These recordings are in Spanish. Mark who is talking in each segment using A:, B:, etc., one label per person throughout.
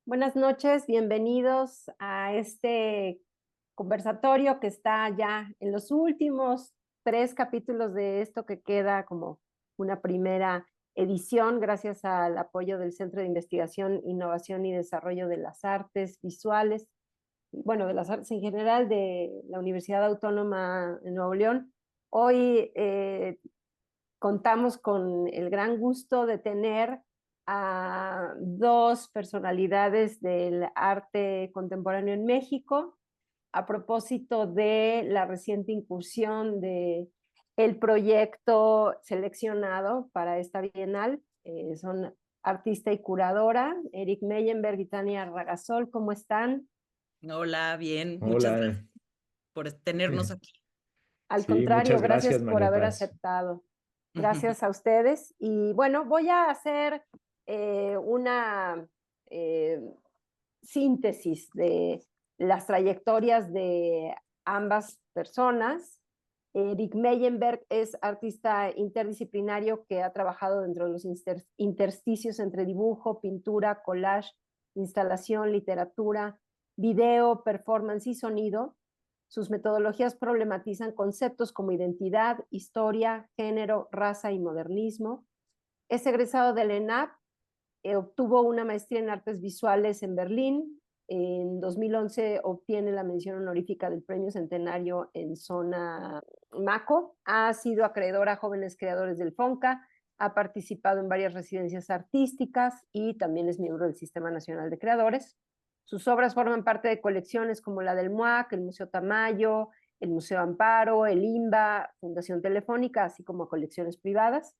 A: Buenas noches, bienvenidos a este conversatorio que está ya en los últimos 3 capítulos de esto que queda como una primera edición gracias al apoyo del Centro de Investigación, Innovación y Desarrollo de las Artes Visuales, bueno, de las artes en general de la Universidad Autónoma de Nuevo León. Hoy contamos con el gran gusto de tener a dos personalidades del arte contemporáneo en México a propósito de la reciente incursión de el proyecto seleccionado para esta bienal. Son artista y curadora, Eric Meyenberg y Tania Ragasol. ¿Cómo están?
B: Hola, bien, muchas
C: Hola,
B: gracias por tenernos aquí.
A: Al
C: sí,
A: contrario,
C: muchas
A: gracias
C: gracias,
A: por
C: María
A: haber
C: Paz.
A: aceptado. Gracias a ustedes. Y bueno, voy a hacer una eh, síntesis de las trayectorias de ambas personas. Eric Meyenberg es artista interdisciplinario que ha trabajado dentro de los intersticios entre dibujo, pintura, collage, instalación, literatura, video, performance y sonido. Sus metodologías problematizan conceptos como identidad, historia, género, raza y modernismo. Es egresado del ENAP, obtuvo una maestría en artes visuales en Berlín. En 2011 obtiene la mención honorífica del Premio Centenario en Zona Maco. Ha sido acreedora a jóvenes creadores del FONCA, ha participado en varias residencias artísticas y también es miembro del Sistema Nacional de Creadores. Sus obras forman parte de colecciones como la del MUAC, el Museo Tamayo, el Museo Amparo, el IMBA, Fundación Telefónica, así como colecciones privadas.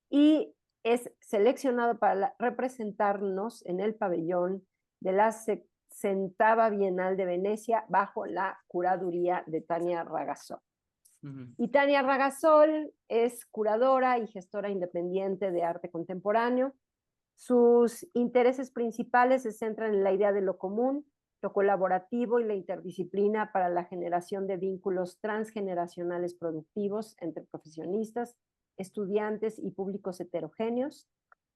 A: Y es seleccionado para representarnos en el pabellón de la 60ª Bienal de Venecia bajo la curaduría de Tania Ragasol. Y Tania Ragasol es curadora y gestora independiente de arte contemporáneo. Sus intereses principales se centran en la idea de lo común, lo colaborativo y la interdisciplina para la generación de vínculos transgeneracionales productivos entre profesionistas, estudiantes y públicos heterogéneos.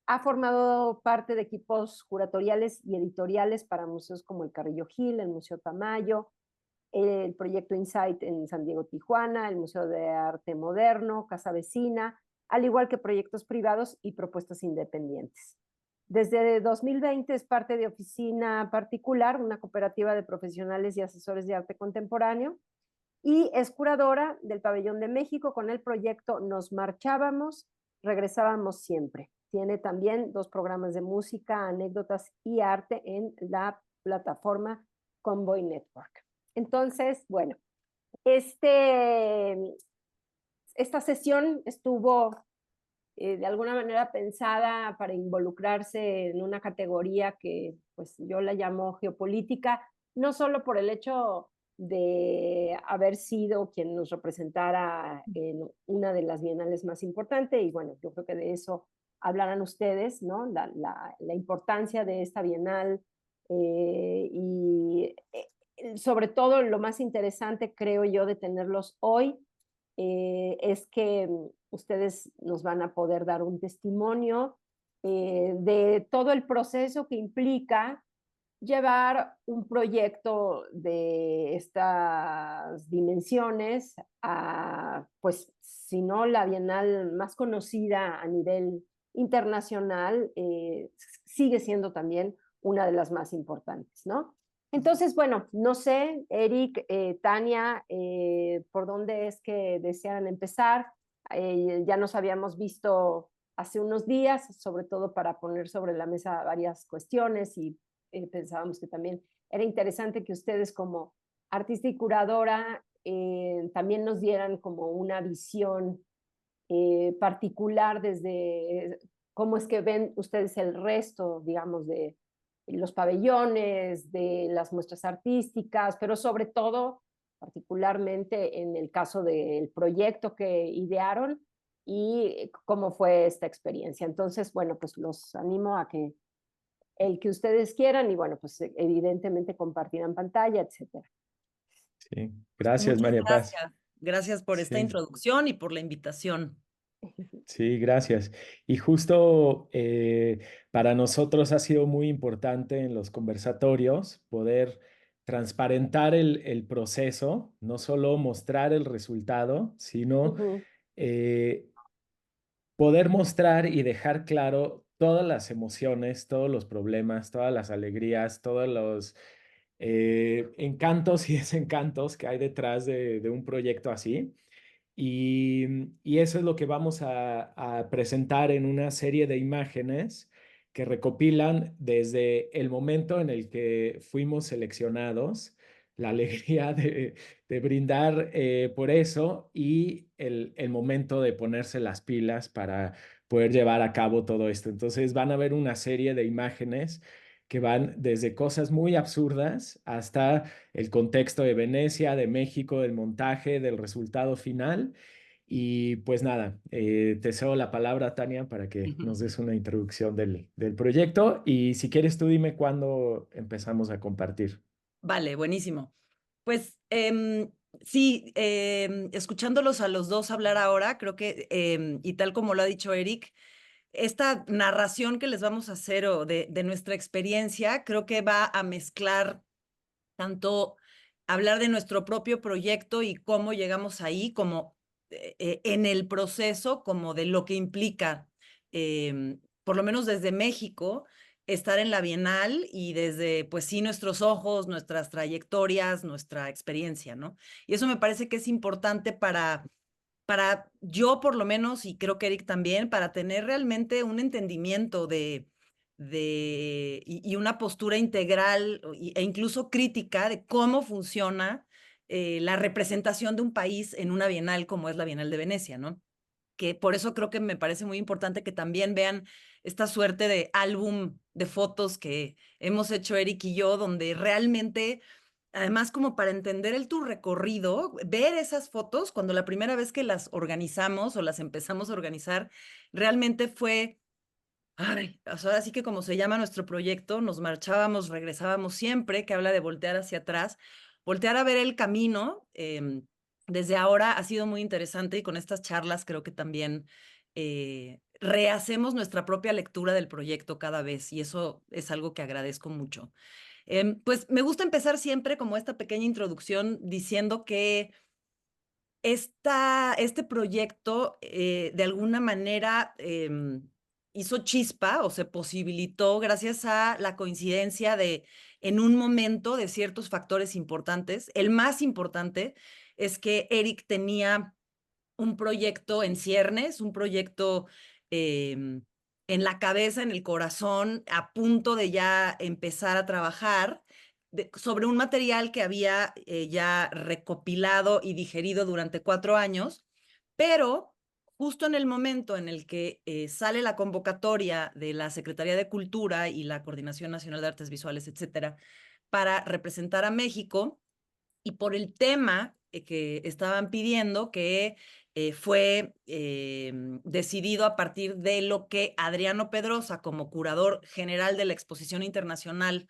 A: Ha formado parte de equipos curatoriales y editoriales para museos como el Carrillo Gil, el Museo Tamayo, el Proyecto Insight en San Diego, Tijuana, el Museo de Arte Moderno, Casa Vecina, al igual que proyectos privados y propuestas independientes. Desde 2020 es parte de Oficina Particular, una cooperativa de profesionales y asesores de arte contemporáneo, y es curadora del Pabellón de México con el proyecto Nos Marchábamos, Regresábamos Siempre. Tiene también 2 programas de música, anécdotas y arte en la plataforma Convoy Network. Entonces, bueno, esta sesión estuvo de alguna manera pensada para involucrarse en una categoría que pues yo la llamo geopolítica, no solo por el hecho de haber sido quien nos representara en una de las bienales más importantes, y bueno, yo creo que de eso hablarán ustedes, ¿no? La importancia de esta bienal y sobre todo lo más interesante, creo yo, de tenerlos hoy es que ustedes nos van a poder dar un testimonio de todo el proceso que implica llevar un proyecto de estas dimensiones a, pues, si no la bienal más conocida a nivel internacional, sigue siendo también una de las más importantes, ¿no? Entonces, bueno, no sé, Eric, Tania, ¿por dónde es que desean empezar? Ya nos habíamos visto hace unos días, sobre todo para poner sobre la mesa varias cuestiones y pensábamos que también era interesante que ustedes como artista y curadora también nos dieran como una visión particular desde cómo es que ven ustedes el resto, digamos, de los pabellones, de las muestras artísticas, pero sobre todo, particularmente en el caso del proyecto que idearon y cómo fue esta experiencia. Entonces, bueno, pues los animo a que el que ustedes quieran y bueno, pues evidentemente compartirán pantalla, etcétera.
C: Sí, gracias,
B: Muchas
C: María Paz.
B: gracias. Gracias por esta
C: Sí,
B: introducción y por la invitación.
C: Sí, gracias. Y justo para nosotros ha sido muy importante en los conversatorios poder transparentar el proceso, no solo mostrar el resultado, sino
A: Ujú,
C: eh, poder mostrar y dejar claro todas las emociones, todos los problemas, todas las alegrías, todos los encantos y desencantos que hay detrás de un proyecto así. Y eso es lo que vamos a presentar en una serie de imágenes que recopilan desde el momento en el que fuimos seleccionados, la alegría de brindar por eso y el momento de ponerse las pilas para poder llevar a cabo todo esto. Entonces van a ver una serie de imágenes que van desde cosas muy absurdas hasta el contexto de Venecia, de México, del montaje, del resultado final. Y pues nada, te cedo la palabra, Tania, para que nos des una introducción del proyecto. Y si quieres, tú dime cuándo empezamos a compartir.
B: Vale, buenísimo. Pues sí, escuchándolos a los dos hablar ahora, creo que, y tal como lo ha dicho Eric, esta narración que les vamos a hacer o de nuestra experiencia, creo que va a mezclar tanto hablar de nuestro propio proyecto y cómo llegamos ahí, como en el proceso, como de lo que implica, por lo menos desde México, estar en la Bienal y desde, pues sí, nuestros ojos, nuestras trayectorias, nuestra experiencia, ¿no? Y eso me parece que es importante para yo por lo menos, y creo que Eric también, para tener realmente un entendimiento y una postura integral e incluso crítica de cómo funciona la representación de un país en una bienal como es la Bienal de Venecia, ¿no? Que por eso creo que me parece muy importante que también vean esta suerte de álbum de fotos que hemos hecho Eric y yo, donde realmente, además como para entender tu recorrido, ver esas fotos, cuando la primera vez que las organizamos o las empezamos a organizar, realmente fue, ay, o sea, así que como se llama nuestro proyecto, nos marchábamos, regresábamos siempre, que habla de voltear hacia atrás, voltear a ver el camino. Desde ahora ha sido muy interesante y con estas charlas creo que también rehacemos nuestra propia lectura del proyecto cada vez y eso es algo que agradezco mucho. Pues me gusta empezar siempre como esta pequeña introducción diciendo que este proyecto de alguna manera hizo chispa o se posibilitó gracias a la coincidencia en un momento de ciertos factores importantes. El más importante es que Eric tenía un proyecto en ciernes, un proyecto en la cabeza, en el corazón, a punto de ya empezar a trabajar sobre un material que había ya recopilado y digerido durante 4 años, pero justo en el momento en el que sale la convocatoria de la Secretaría de Cultura y la Coordinación Nacional de Artes Visuales, etcétera, para representar a México, y por el tema que estaban pidiendo, que fue decidido a partir de lo que Adriano Pedrosa, como curador general de la Exposición Internacional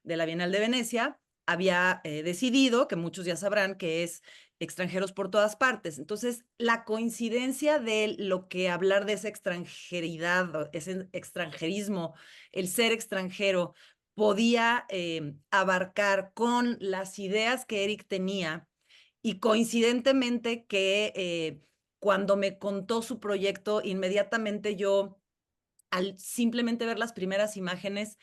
B: de la Bienal de Venecia, había decidido, que muchos ya sabrán, que es extranjeros por todas partes. Entonces, la coincidencia de lo que hablar de esa extranjeridad, ese extranjerismo, el ser extranjero, podía abarcar con las ideas que Eric tenía y coincidentemente que cuando me contó su proyecto, inmediatamente yo, al simplemente ver las primeras imágenes,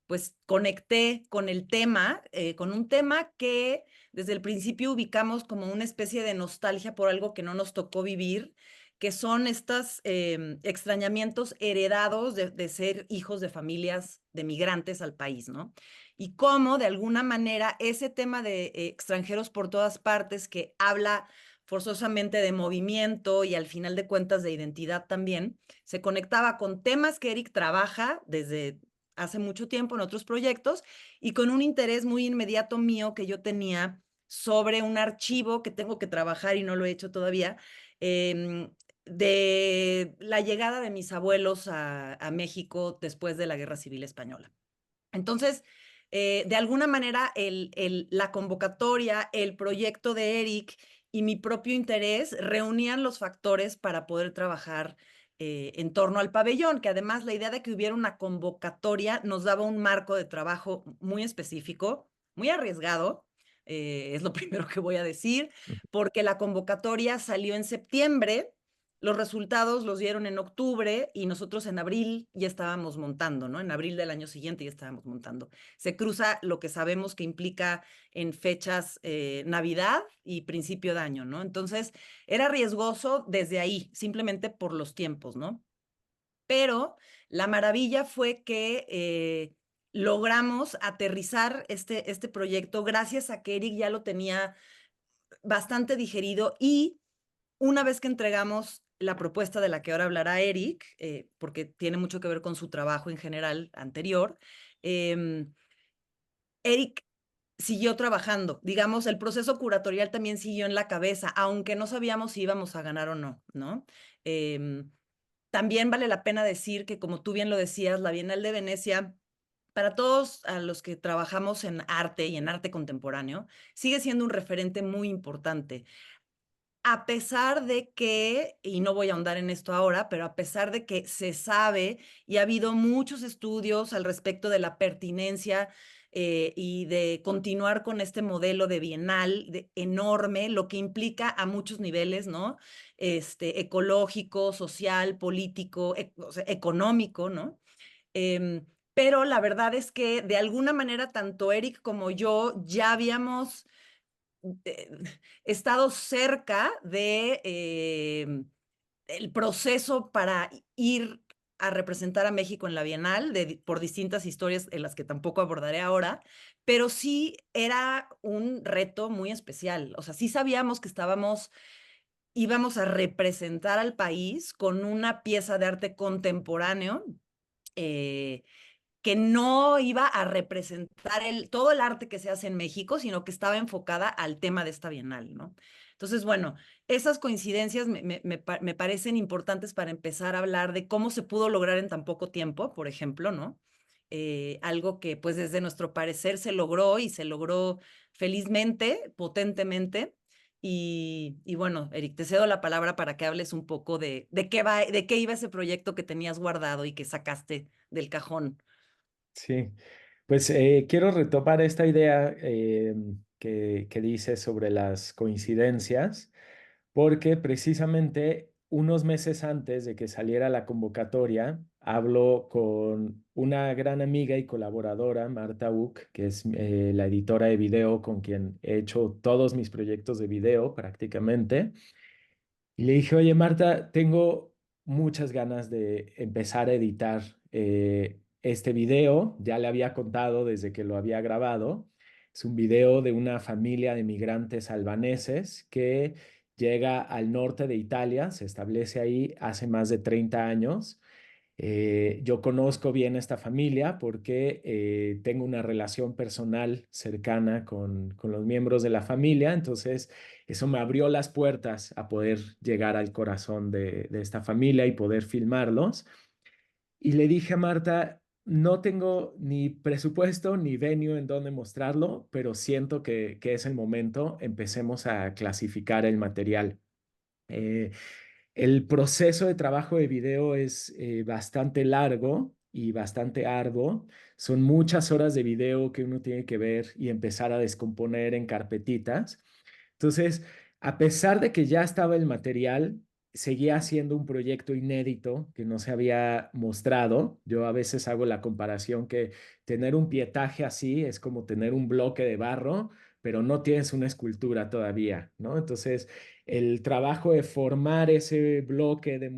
B: pues conecté con el tema, con un tema que desde el principio ubicamos como una especie de nostalgia por algo que no nos tocó vivir, que son estos extrañamientos heredados de ser hijos de familias de migrantes al país, ¿no? Y cómo de alguna manera ese tema de extranjeros por todas partes que habla forzosamente de movimiento y al final de cuentas de identidad también, se conectaba con temas que Eric trabaja desde hace mucho tiempo en otros proyectos y con un interés muy inmediato mío que yo tenía sobre un archivo que tengo que trabajar y no lo he hecho todavía, de la llegada de mis abuelos a México después de la Guerra Civil Española. Entonces, de alguna manera, la convocatoria, el proyecto de Eric y mi propio interés reunían los factores para poder trabajar en torno al pabellón, que además la idea de que hubiera una convocatoria nos daba un marco de trabajo muy específico, muy arriesgado, es lo primero que voy a decir, porque la convocatoria salió en septiembre, los resultados los dieron en octubre y nosotros en abril ya estábamos montando, ¿no? En abril del año siguiente ya estábamos montando. Se cruza lo que sabemos que implica en fechas Navidad y principio de año, ¿no? Entonces, era riesgoso desde ahí, simplemente por los tiempos, ¿no? Pero la maravilla fue que logramos aterrizar este proyecto gracias a que Eric ya lo tenía bastante digerido y una vez que entregamos la propuesta de la que ahora hablará Eric, porque tiene mucho que ver con su trabajo en general anterior, Eric siguió trabajando. Digamos, el proceso curatorial también siguió en la cabeza, aunque no sabíamos si íbamos a ganar o no, ¿no? También vale la pena decir que, como tú bien lo decías, la Bienal de Venecia, para todos a los que trabajamos en arte y en arte contemporáneo, sigue siendo un referente muy importante. A pesar de que, y no voy a ahondar en esto ahora, pero a pesar de que se sabe y ha habido muchos estudios al respecto de la pertinencia y de continuar con este modelo de bienal enorme, lo que implica a muchos niveles, ¿no? Ecológico, social, político, o sea, económico, ¿no? Pero la verdad es que de alguna manera tanto Eric como yo ya habíamos eh, estado cerca de el proceso para ir a representar a México en la Bienal por distintas historias en las que tampoco abordaré ahora, pero sí era un reto muy especial. O sea, sí sabíamos que íbamos a representar al país con una pieza de arte contemporáneo eh, que no iba a representar todo el arte que se hace en México, sino que estaba enfocada al tema de esta bienal, ¿no? Entonces, bueno, esas coincidencias me parecen importantes para empezar a hablar de cómo se pudo lograr en tan poco tiempo, por ejemplo, ¿no? Algo que pues desde nuestro parecer se logró y se logró felizmente, potentemente. Y bueno, Eric, te cedo la palabra para que hables un poco de qué iba ese proyecto que tenías guardado y que sacaste del cajón.
C: Sí, pues quiero retomar esta idea que dices sobre las coincidencias, porque precisamente unos meses antes de que saliera la convocatoria, hablo con una gran amiga y colaboradora, Marta Uck, que es la editora de video con quien he hecho todos mis proyectos de video prácticamente. Y le dije, oye, Marta, tengo muchas ganas de empezar a editar este video. Ya le había contado desde que lo había grabado. Es un video de una familia de migrantes albaneses que llega al norte de Italia, se establece ahí hace más de 30 años. Yo conozco bien esta familia porque tengo una relación personal cercana con los miembros de la familia, entonces eso me abrió las puertas a poder llegar al corazón de esta familia y poder filmarlos. Y le dije a Marta, no tengo ni presupuesto ni venue en donde mostrarlo, pero siento que es el momento, empecemos a clasificar el material. Eh, el proceso de trabajo de video es bastante largo y bastante arduo. Son muchas horas de video que uno tiene que ver y empezar a descomponer en carpetitas. Entonces, a pesar de que ya estaba el material, seguía siendo un proyecto inédito que no se había mostrado. Yo a veces hago la comparación que tener un pietaje así es como tener un bloque de barro, pero no tienes una escultura todavía, ¿no? Entonces, el trabajo de formar ese bloque, de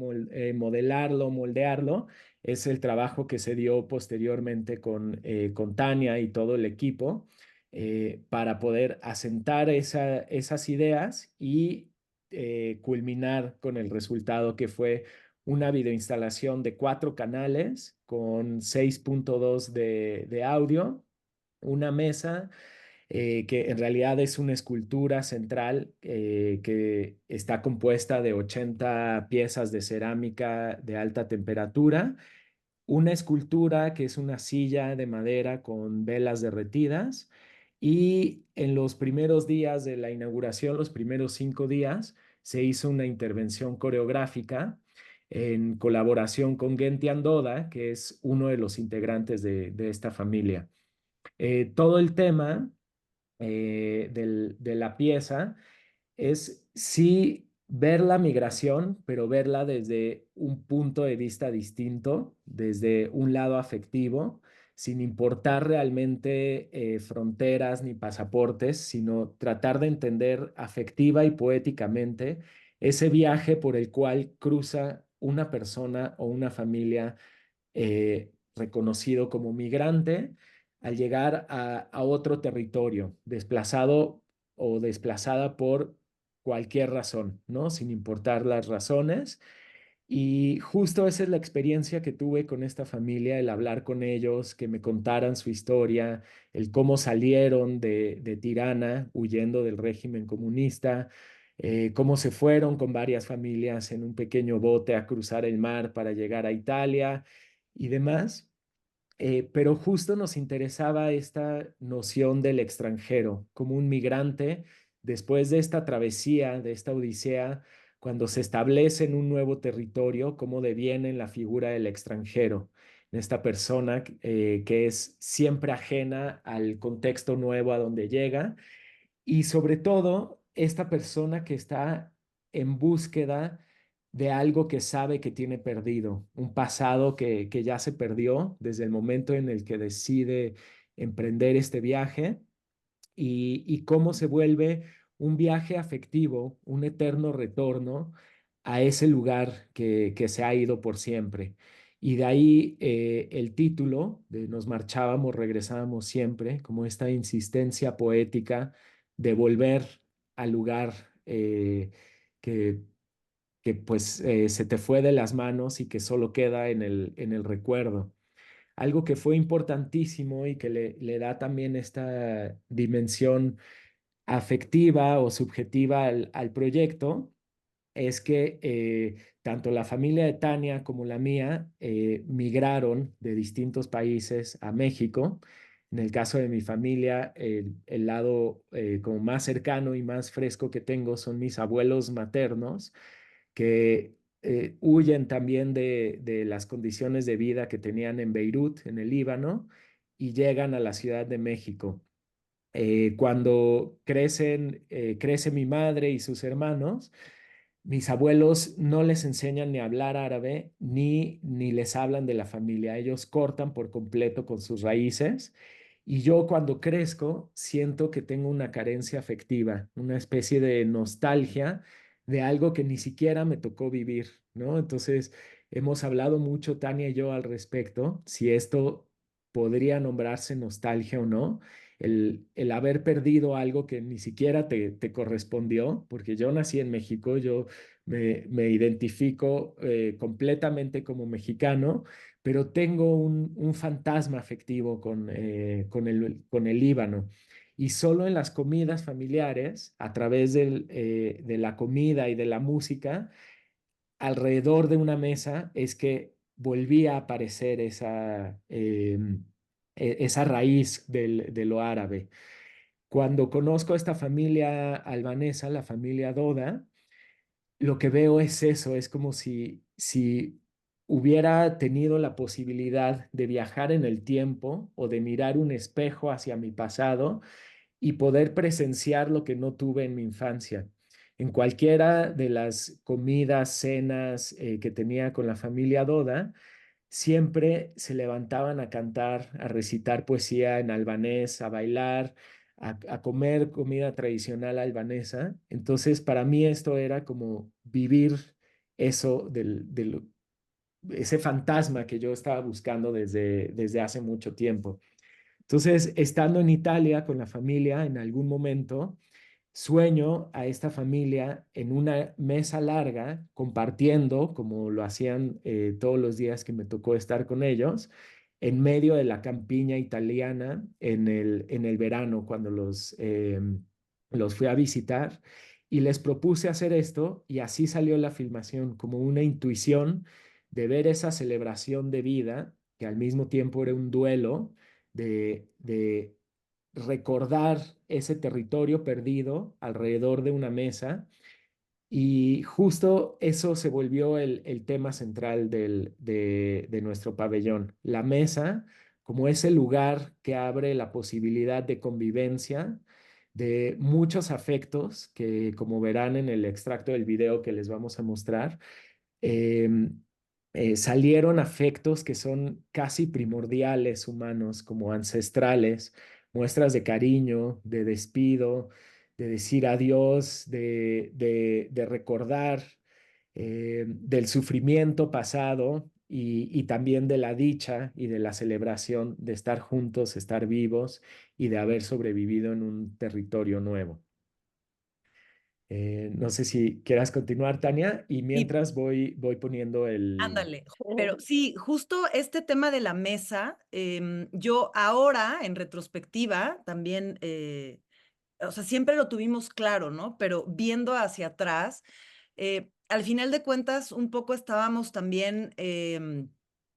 C: modelarlo, moldearlo, es el trabajo que se dio posteriormente con Tania y todo el equipo para poder asentar esas ideas y culminar con el resultado que fue una videoinstalación de 4 canales con 6.2 de audio, una mesa que en realidad es una escultura central que está compuesta de 80 piezas de cerámica de alta temperatura, una escultura que es una silla de madera con velas derretidas Y en los primeros días de la inauguración, los primeros 5 días, se hizo una intervención coreográfica en colaboración con Genti Andoda, que es uno de los integrantes de esta familia. Todo el tema de la pieza es sí ver la migración, pero verla desde un punto de vista distinto, desde un lado afectivo, sin importar realmente fronteras ni pasaportes, sino tratar de entender afectiva y poéticamente ese viaje por el cual cruza una persona o una familia reconocido como migrante al llegar a otro territorio, desplazado o desplazada por cualquier razón, ¿no? Sin importar las razones. Y justo esa es la experiencia que tuve con esta familia, el hablar con ellos, que me contaran su historia, el cómo salieron de Tirana huyendo del régimen comunista, cómo se fueron con varias familias en un pequeño bote a cruzar el mar para llegar a Italia y demás. Pero justo nos interesaba esta noción del extranjero como un migrante después de esta travesía, de esta odisea, cuando se establece en un nuevo territorio, cómo deviene en la figura del extranjero, en esta persona que es siempre ajena al contexto nuevo a donde llega y sobre todo esta persona que está en búsqueda de algo que sabe que tiene perdido, un pasado que ya se perdió desde el momento en el que decide emprender este viaje y cómo se vuelve un viaje afectivo, un eterno retorno a ese lugar que se ha ido por siempre. Y de ahí el título de Nos marchábamos, regresábamos siempre, como esta insistencia poética de volver al lugar que, que pues se te fue de las manos y que solo queda en el recuerdo. Algo que fue importantísimo y que le da también esta dimensión afectiva o subjetiva al proyecto es que tanto la familia de Tania como la mía migraron de distintos países a México. En el caso de mi familia, el lado como más cercano y más fresco que tengo son mis abuelos maternos, que huyen también de las condiciones de vida que tenían en Beirut, en el Líbano, y llegan a la Ciudad de México. Cuando crece mi madre y sus hermanos, mis abuelos no les enseñan ni a hablar árabe ni les hablan de la familia. Ellos cortan por completo con sus raíces. Y yo cuando crezco siento que tengo una carencia afectiva, una especie de nostalgia de algo que ni siquiera me tocó vivir, ¿no? Entonces, hemos hablado mucho, Tania y yo, al respecto, si esto podría nombrarse nostalgia o no, el haber perdido algo que ni siquiera te correspondió, porque yo nací en México, yo me identifico completamente como mexicano, pero tengo un fantasma afectivo con el Líbano. Y solo en las comidas familiares, a través de la comida y de la música, alrededor de una mesa, es que volvía a aparecer esa raíz de lo árabe. Cuando conozco a esta familia albanesa, la familia Doda, lo que veo es eso, es como si hubiera tenido la posibilidad de viajar en el tiempo o de mirar un espejo hacia mi pasado y poder presenciar lo que no tuve en mi infancia. En cualquiera de las comidas, cenas que tenía con la familia Doda, siempre se levantaban a cantar, a recitar poesía en albanés, a bailar, a comer comida tradicional albanesa. Entonces, para mí esto era como vivir eso ese fantasma que yo estaba buscando desde hace mucho tiempo. Entonces, estando en Italia con la familia, en algún momento, sueño a esta familia en una mesa larga, compartiendo, como lo hacían todos los días que me tocó estar con ellos, en medio de la campiña italiana en el verano, cuando los fui a visitar. Y les propuse hacer esto y así salió la filmación, como una intuición de ver esa celebración de vida, que al mismo tiempo era un duelo de recordar ese territorio perdido alrededor de una mesa. Y justo eso se volvió el tema central de nuestro pabellón. La mesa como ese lugar que abre la posibilidad de convivencia de muchos afectos que, como verán en el extracto del video que les vamos a mostrar, em, salieron afectos que son casi primordiales humanos, como ancestrales, muestras de cariño, de despido, de decir adiós, de recordar del sufrimiento pasado y también de la dicha y de la celebración de estar juntos, estar vivos y de haber sobrevivido en un territorio nuevo. No sé si quieras continuar, Tania, y
B: Y
C: mientras voy poniendo el...
B: ándale, pero sí, justo este tema de la mesa, yo ahora, en retrospectiva, también, o sea, siempre lo tuvimos claro, ¿no? Pero viendo hacia atrás, al final de cuentas, un poco estábamos también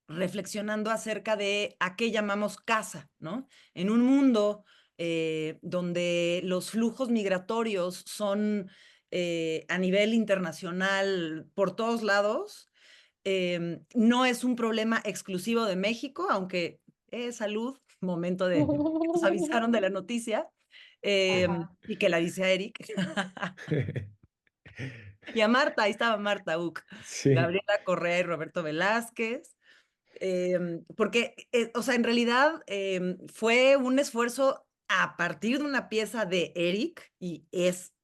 B: reflexionando acerca de a qué llamamos casa, ¿no? En un mundo donde los flujos migratorios son a nivel internacional por todos lados, no es un problema exclusivo de México, aunque salud, momento de que nos avisaron de la noticia,
A: Ajá.
B: y que la dice a Eric. Y a Marta, ahí estaba Marta Uc,
C: Sí,
B: Gabriela Correa y Roberto Velázquez. Porque, o sea, en realidad fue un esfuerzo a partir de una pieza de Eric, y es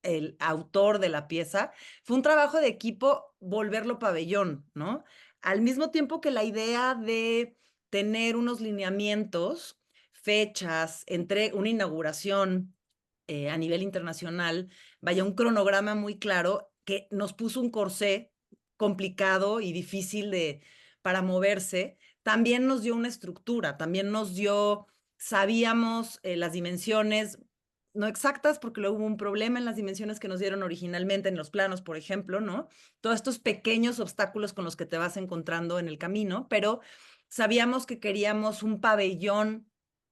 B: el autor de la pieza, fue un trabajo de equipo volverlo pabellón, ¿no? Al mismo tiempo que la idea de tener unos lineamientos, fechas, entre una inauguración a nivel internacional, vaya, un cronograma muy claro que nos puso un corsé complicado y difícil para moverse, también nos dio una estructura, también nos dio, sabíamos las dimensiones, no exactas, porque luego hubo un problema en las dimensiones que nos dieron originalmente en los planos, por ejemplo, ¿no? Todos estos pequeños obstáculos con los que te vas encontrando en el camino, pero sabíamos que queríamos un pabellón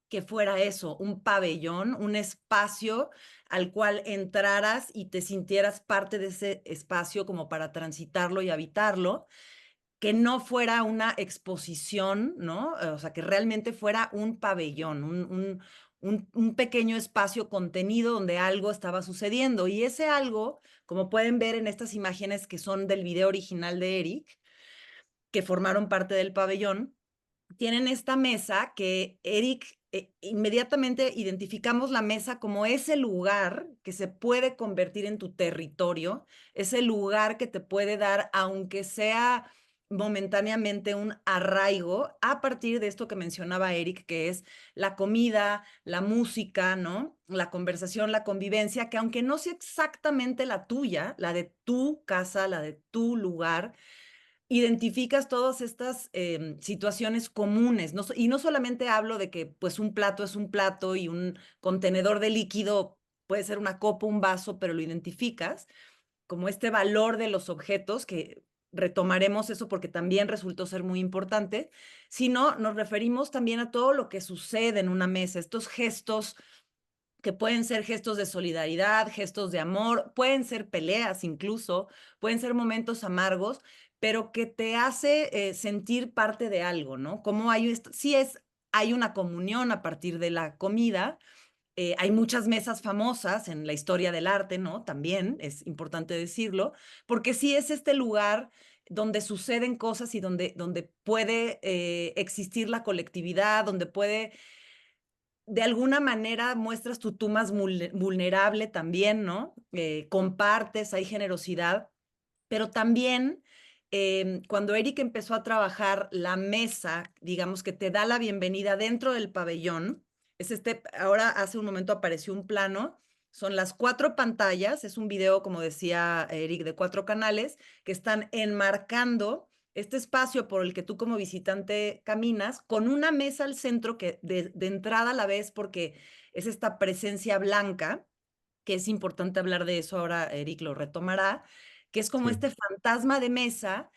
B: que fuera eso, un pabellón, un espacio al cual entraras y te sintieras parte de ese espacio como para transitarlo y habitarlo, que no fuera una exposición, ¿no? O sea, que realmente fuera un pabellón, un pequeño espacio contenido donde algo estaba sucediendo. Y ese algo, como pueden ver en estas imágenes que son del video original de Eric, que formaron parte del pabellón, tienen esta mesa que Eric, inmediatamente identificamos la mesa como ese lugar que se puede convertir en tu territorio, ese lugar que te puede dar, aunque sea momentáneamente, un arraigo a partir de esto que mencionaba Eric, que es la comida, la música, ¿no? La conversación, la convivencia, que aunque no sea exactamente la tuya, la de tu casa, la de tu lugar, identificas todas estas situaciones comunes, ¿no? Y no solamente hablo de que pues un plato es un plato y un contenedor de líquido puede ser una copa, un vaso, pero lo identificas como este valor de los objetos, que retomaremos eso porque también resultó ser muy importante, sino nos referimos también a todo lo que sucede en una mesa, estos gestos que pueden ser gestos de solidaridad, gestos de amor, pueden ser peleas incluso, pueden ser momentos amargos, pero que te hace sentir parte de algo, ¿no? Como sí hay una comunión a partir de la comida, hay muchas mesas famosas en la historia del arte, ¿no? También es importante decirlo, porque sí es este lugar donde suceden cosas y donde puede existir la colectividad, donde puede de alguna manera muestras tú más vulnerable también, ¿no? Compartes, hay generosidad, pero también cuando Eric empezó a trabajar la mesa, digamos que te da la bienvenida dentro del pabellón, ahora hace un momento apareció un plano, son las 4 pantallas, es un video, como decía Eric, de 4 canales que están enmarcando este espacio por el que tú como visitante caminas, con una mesa al centro que de entrada la ves porque es esta presencia blanca, que es importante hablar de eso, ahora Eric lo retomará, que es como
C: sí.
B: este fantasma de mesa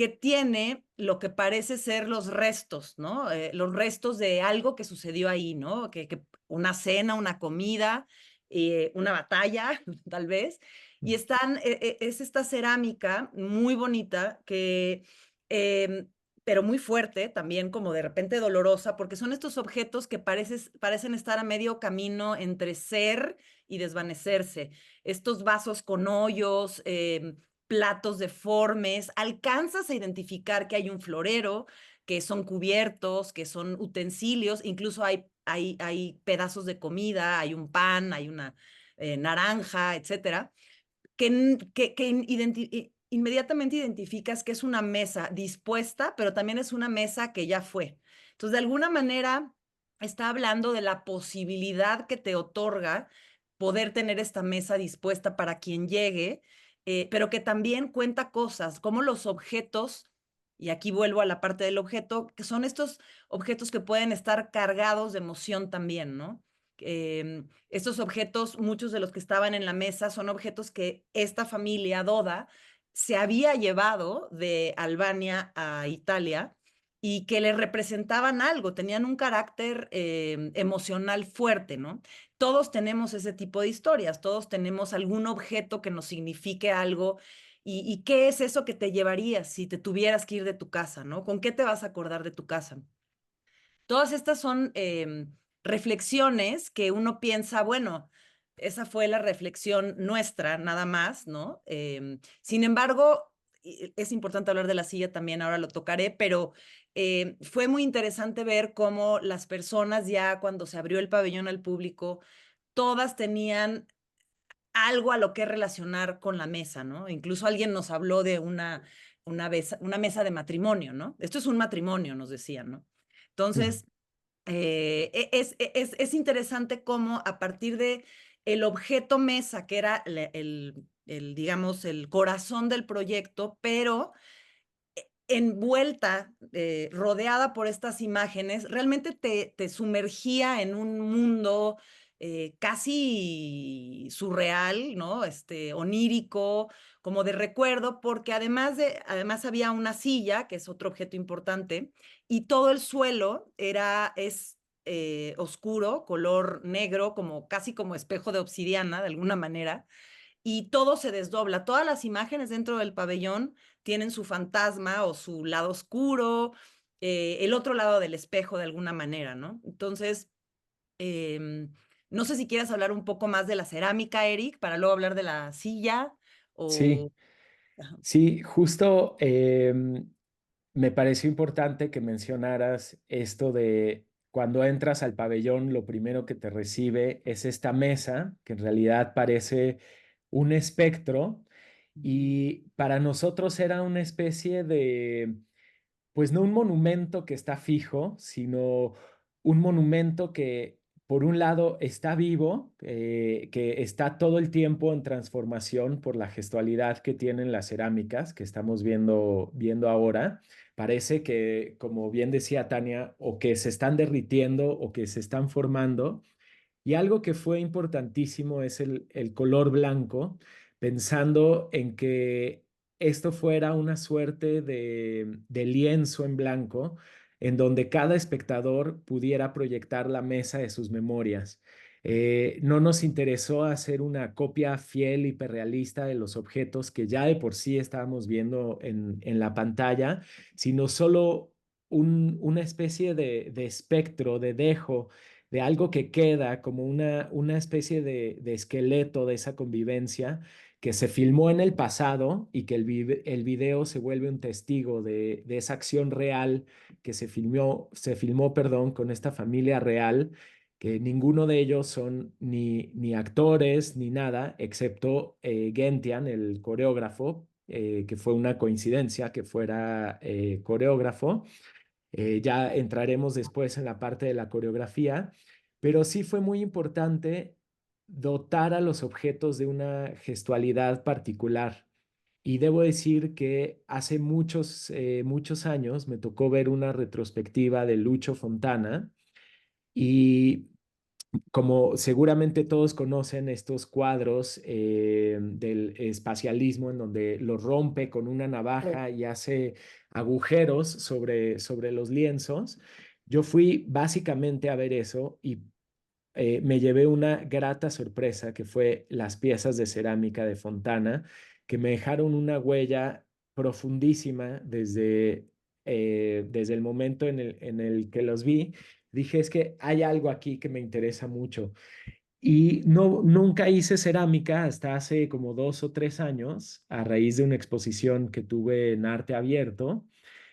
B: que tiene lo que parece ser los restos, ¿no? Los restos de algo que sucedió ahí, ¿no? Que una cena, una comida, una batalla, tal vez. Y es esta cerámica muy bonita que, pero muy fuerte, también como de repente dolorosa, porque son estos objetos que parecen estar a medio camino entre ser y desvanecerse. Estos vasos con hoyos, platos deformes, alcanzas a identificar que hay un florero, que son cubiertos, que son utensilios, incluso hay pedazos de comida, hay un pan, hay una naranja, etcétera, que inmediatamente identificas que es una mesa dispuesta, pero también es una mesa que ya fue. Entonces, de alguna manera, está hablando de la posibilidad que te otorga poder tener esta mesa dispuesta para quien llegue, pero que también cuenta cosas, como los objetos, y aquí vuelvo a la parte del objeto, que son estos objetos que pueden estar cargados de emoción también, ¿no? Estos objetos, muchos de los que estaban en la mesa, son objetos que esta familia Doda se había llevado de Albania a Italia y que le representaban algo, tenían un carácter emocional fuerte, ¿no? Todos tenemos ese tipo de historias, todos tenemos algún objeto que nos signifique algo. ¿Y qué es eso que te llevarías si te tuvieras que ir de tu casa, ¿no? ¿Con qué te vas a acordar de tu casa? Todas estas son reflexiones que uno piensa, bueno, esa fue la reflexión nuestra, nada más, ¿no? Sin embargo, es importante hablar de la silla también, ahora lo tocaré, pero fue muy interesante ver cómo las personas ya cuando se abrió el pabellón al público, todas tenían algo a lo que relacionar con la mesa, ¿no? Incluso alguien nos habló de una mesa de matrimonio, ¿no? Esto es un matrimonio, nos decían, ¿no? Entonces, es interesante cómo a partir de el objeto mesa, que era digamos, el corazón del proyecto, pero envuelta, rodeada por estas imágenes, realmente te sumergía en un mundo casi surreal, ¿no? Onírico, como de recuerdo, porque además había una silla, que es otro objeto importante, y todo el suelo es oscuro, color negro, casi como espejo de obsidiana, de alguna manera, y todo se desdobla. Todas las imágenes dentro del pabellón tienen su fantasma o su lado oscuro, el otro lado del espejo de alguna manera, ¿no? Entonces, no sé si quieres hablar un poco más de la cerámica, Eric, para luego hablar de la silla o...
C: Sí, sí, justo me pareció importante que mencionaras esto de cuando entras al pabellón, lo primero que te recibe es esta mesa, que en realidad parece un espectro, y para nosotros era una especie de, pues no un monumento que está fijo, sino un monumento que por un lado está vivo, que está todo el tiempo en transformación por la gestualidad que tienen las cerámicas que estamos viendo ahora. Parece que, como bien decía Tania, o que se están derritiendo o que se están formando. Y algo que fue importantísimo es el color blanco, pensando en que esto fuera una suerte de lienzo en blanco en donde cada espectador pudiera proyectar la mesa de sus memorias. No nos interesó hacer una copia fiel, hiperrealista de los objetos que ya de por sí estábamos viendo en la pantalla, sino solo una especie de espectro, de dejo de algo que queda como una especie de esqueleto de esa convivencia que se filmó en el pasado y que el video se vuelve un testigo de esa acción real que se filmó, perdón, con esta familia real, que ninguno de ellos son ni actores ni nada, excepto Gentian, el coreógrafo, que fue una coincidencia que fuera coreógrafo. Ya entraremos después en la parte de la coreografía, pero sí fue muy importante dotar a los objetos de una gestualidad particular. Y debo decir que hace muchos años me tocó ver una retrospectiva de Lucho Fontana y como seguramente todos conocen estos cuadros del espacialismo en donde lo rompe con una navaja y hace agujeros sobre los lienzos, yo fui básicamente a ver eso y me llevé una grata sorpresa que fue las piezas de cerámica de Fontana, que me dejaron una huella profundísima desde el momento en el que los vi. Dije, es que hay algo aquí que me interesa mucho. Y no, nunca hice cerámica hasta hace como 2 o 3 años, a raíz de una exposición que tuve en Arte Abierto.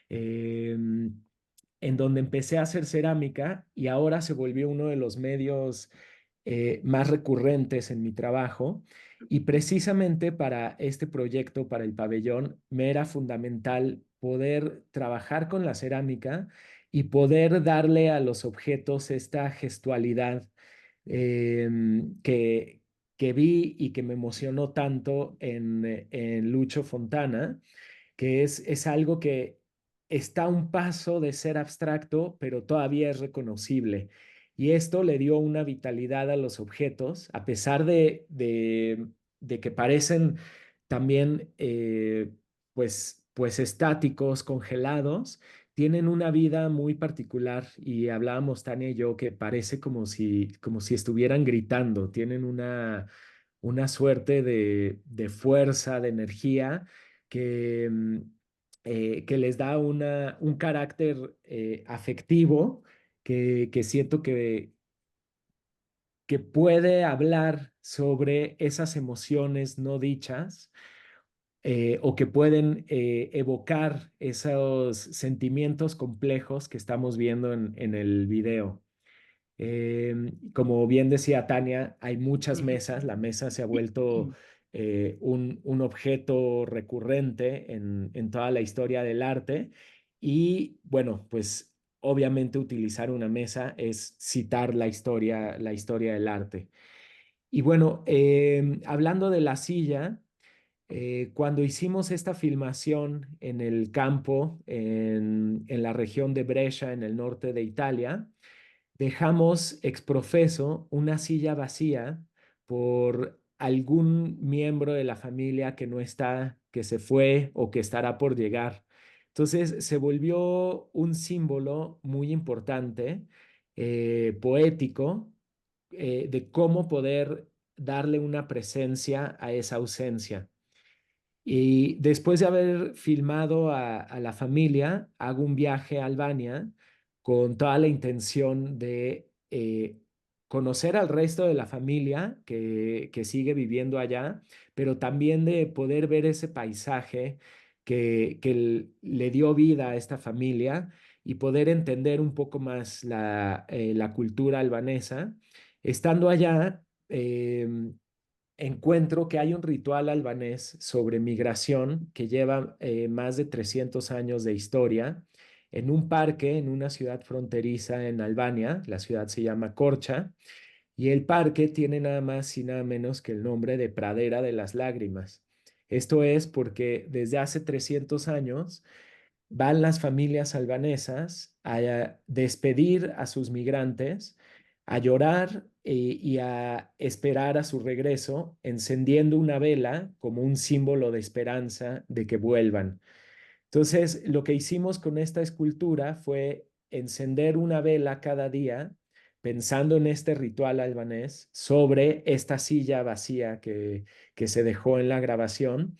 C: em, en donde empecé a hacer cerámica y ahora se volvió uno de los medios más recurrentes en mi trabajo. Y precisamente para este proyecto, para el pabellón, me era fundamental poder trabajar con la cerámica y poder darle a los objetos esta gestualidad que, que vi y que me emocionó tanto en Lucho Fontana, que es algo que está a un paso de ser abstracto, pero todavía es reconocible. Y esto le dio una vitalidad a los objetos, a pesar de que parecen también pues estáticos, congelados, tienen una vida muy particular y hablábamos Tania y yo que parece como si estuvieran gritando, tienen una suerte de fuerza, de energía que les da un carácter afectivo que siento que puede hablar sobre esas emociones no dichas o que pueden evocar esos sentimientos complejos que estamos viendo en el video. Como bien decía Tania, hay muchas mesas. La mesa se ha vuelto un objeto recurrente en toda la historia del arte. Y bueno, pues obviamente utilizar una mesa es citar la historia del arte. Y bueno, hablando de la silla, cuando hicimos esta filmación en el campo, en la región de Brescia, en el norte de Italia, dejamos exprofeso una silla vacía por algún miembro de la familia que no está, que se fue o que estará por llegar. Entonces se volvió un símbolo muy importante, poético, de cómo poder darle una presencia a esa ausencia. Y después de haber filmado a la familia, hago un viaje a Albania con toda la intención de conocer al resto de la familia que sigue viviendo allá, pero también de poder ver ese paisaje que le dio vida a esta familia y poder entender un poco más la cultura albanesa. Estando allá, encuentro que hay un ritual albanés sobre migración que lleva más de 300 años de historia en un parque en una ciudad fronteriza en Albania. La ciudad se llama Korcha y el parque tiene nada más y nada menos que el nombre de Pradera de las Lágrimas. Esto es porque desde hace 300 años van las familias albanesas a despedir a sus migrantes, a llorar y a esperar a su regreso, encendiendo una vela como un símbolo de esperanza de que vuelvan. Entonces, lo que hicimos con esta escultura fue encender una vela cada día, pensando en este ritual albanés, sobre esta silla vacía que se dejó en la grabación,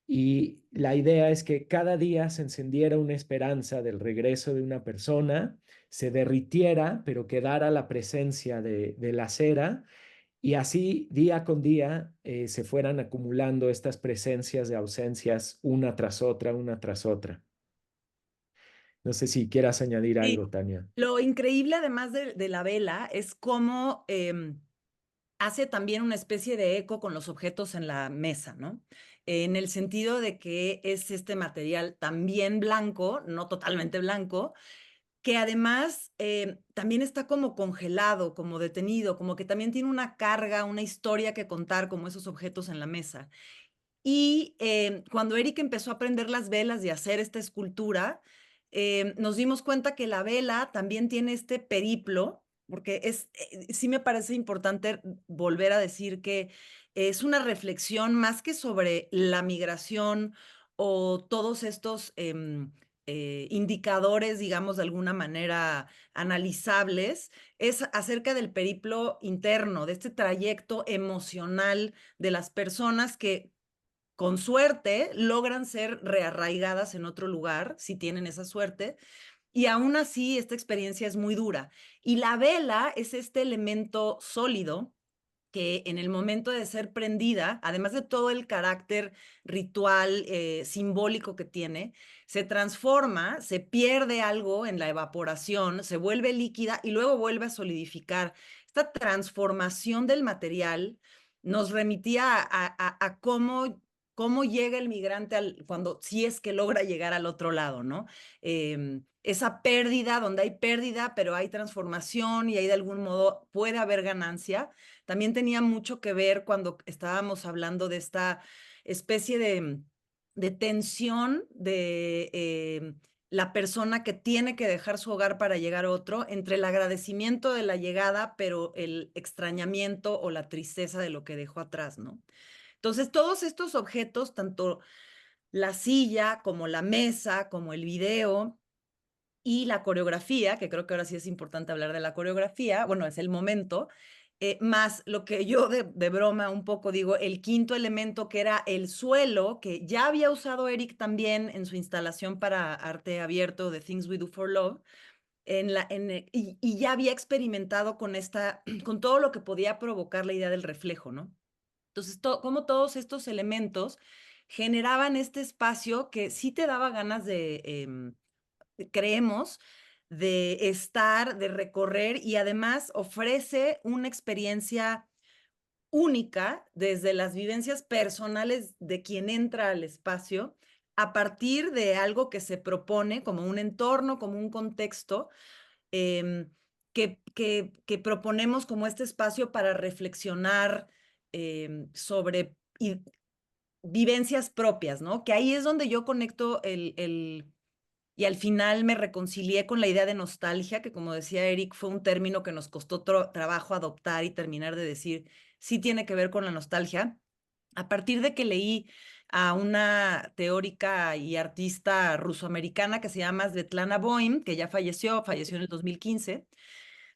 C: y la idea es que cada día se encendiera una esperanza del regreso de una persona, se derritiera, pero quedara la presencia de la cera, y así día con día se fueran acumulando estas presencias de ausencias una tras otra, una tras otra. No sé si quieras añadir
B: Sí,
C: algo, Tania.
B: lo increíble además de la vela es cómo hace también una especie de eco con los objetos en la mesa, ¿no? En el sentido de que es este material también blanco, no totalmente blanco, que además también está como congelado, como detenido, como que también tiene una carga, una historia que contar, como esos objetos en la mesa. Y cuando Eric empezó a prender las velas y a hacer esta escultura, nos dimos cuenta que la vela también tiene este periplo porque sí me parece importante volver a decir que es una reflexión más que sobre la migración o todos estos indicadores, digamos, de alguna manera analizables, es acerca del periplo interno, de este trayecto emocional de las personas que con suerte logran ser rearraigadas en otro lugar, si tienen esa suerte, y aún así esta experiencia es muy dura. Y la vela es este elemento sólido que en el momento de ser prendida, además de todo el carácter ritual, simbólico que tiene, se transforma, se pierde algo en la evaporación, se vuelve líquida y luego vuelve a solidificar. Esta transformación del material nos remitía a cómo llega el migrante cuando, si es que logra llegar al otro lado, ¿no? Esa pérdida, donde hay pérdida, pero hay transformación y ahí de algún modo puede haber ganancia. También tenía mucho que ver cuando estábamos hablando de esta especie de tensión de la persona que tiene que dejar su hogar para llegar a otro, entre el agradecimiento de la llegada, pero el extrañamiento o la tristeza de lo que dejó atrás, ¿no? Entonces, todos estos objetos, tanto la silla como la mesa, como el video y la coreografía, que creo que ahora sí es importante hablar de la coreografía, bueno, es el momento, más lo que yo de broma un poco digo, el quinto elemento que era el suelo, que ya había usado Eric también en su instalación para arte abierto de Things We Do for Love, y ya había experimentado con con todo lo que podía provocar la idea del reflejo, ¿no? Entonces, como todos estos elementos generaban este espacio que sí te daba ganas creemos, de estar, de recorrer y además ofrece una experiencia única desde las vivencias personales de quien entra al espacio a partir de algo que se propone como un entorno, como un contexto que proponemos como este espacio para reflexionar sobre vivencias propias, ¿no? Que ahí es donde yo conecto y al final me reconcilié con la idea de nostalgia, que como decía Eric, fue un término que nos costó trabajo adoptar y terminar de decir, sí tiene que ver con la nostalgia. A partir de que leí a una teórica y artista rusoamericana que se llama Svetlana Boym, que ya falleció en el 2015,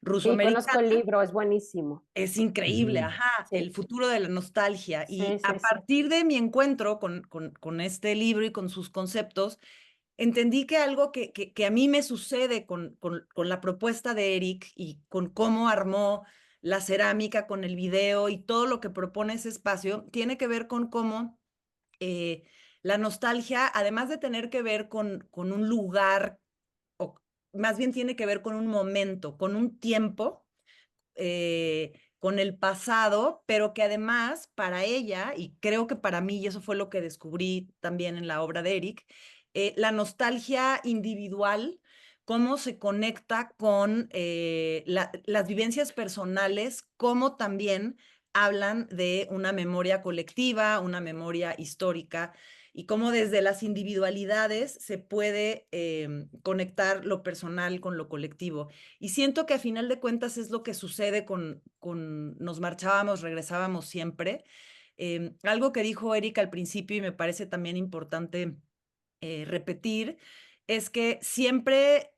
A: Sí, conozco el
B: rusoamericana.
A: libro, es buenísimo.
B: Es increíble,
C: Ujú.
B: ajá,
A: Sí,
B: el futuro de la nostalgia.
A: sí,
B: Y
A: sí,
B: a
A: sí.
B: partir de mi encuentro con este libro y con sus conceptos, entendí que algo que a mí me sucede con la propuesta de Eric y con cómo armó la cerámica, con el video y todo lo que propone ese espacio, tiene que ver con cómo eh, la nostalgia, además de tener que ver con un lugar, o más bien tiene que ver con un momento, con un tiempo con el pasado, pero que además para ella, y creo que para mí, y eso fue lo que descubrí también en la obra de Eric, la nostalgia individual, cómo se conecta con las vivencias personales, cómo también hablan de una memoria colectiva, una memoria histórica, y cómo desde las individualidades se puede conectar lo personal con lo colectivo. Y siento que a final de cuentas es lo que sucede con nos marchábamos, regresábamos siempre. Algo que dijo Erika al principio y me parece también importante repetir, es que siempre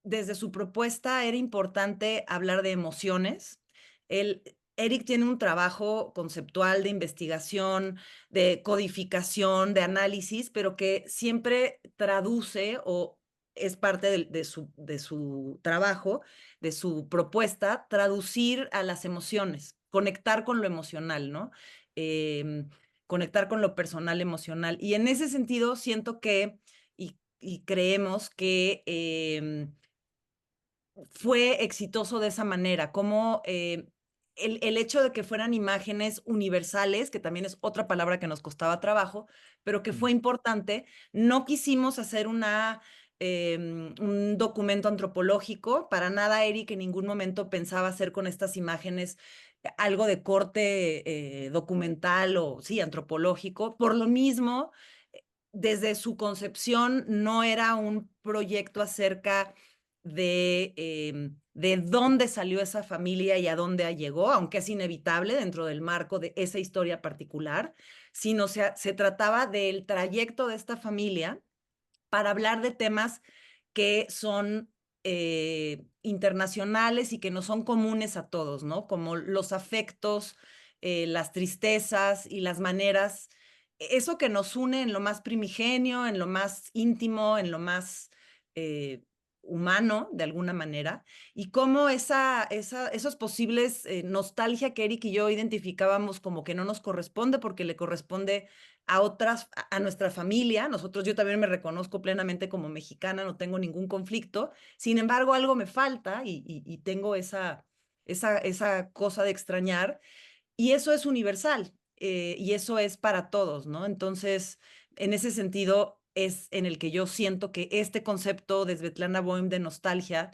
B: desde su propuesta era importante hablar de emociones. Eric tiene un trabajo conceptual de investigación, de codificación, de análisis, pero que siempre traduce o es parte de su trabajo, de su propuesta, traducir a las emociones, conectar con lo emocional, ¿no? Eh, Conectar con lo personal emocional. Y en ese sentido siento que, y creemos que fue exitoso de esa manera, como el hecho de que fueran imágenes universales, que también es otra palabra que nos costaba trabajo, pero que fue importante, no quisimos hacer un documento antropológico, para nada Eric en ningún momento pensaba hacer con estas imágenes algo de corte documental o sí, antropológico, por lo mismo, desde su concepción no era un proyecto acerca de dónde salió esa familia y a dónde llegó, aunque es inevitable dentro del marco de esa historia particular, sino se trataba del trayecto de esta familia para hablar de temas que son internacionales y que no son comunes a todos, ¿no? Como los afectos, las tristezas y las maneras, eso que nos une en lo más primigenio, en lo más íntimo, en lo más humano, de alguna manera, y cómo esos posibles nostalgia que Eric y yo identificábamos como que no nos corresponde porque le corresponde a otras, a nuestra familia. Nosotros, yo también me reconozco plenamente como mexicana, no tengo ningún conflicto. Sin embargo, algo me falta y tengo esa cosa de extrañar. Y eso es universal y eso es para todos, ¿no? Entonces, en ese sentido, es en el que yo siento que este concepto de Svetlana Boym de nostalgia,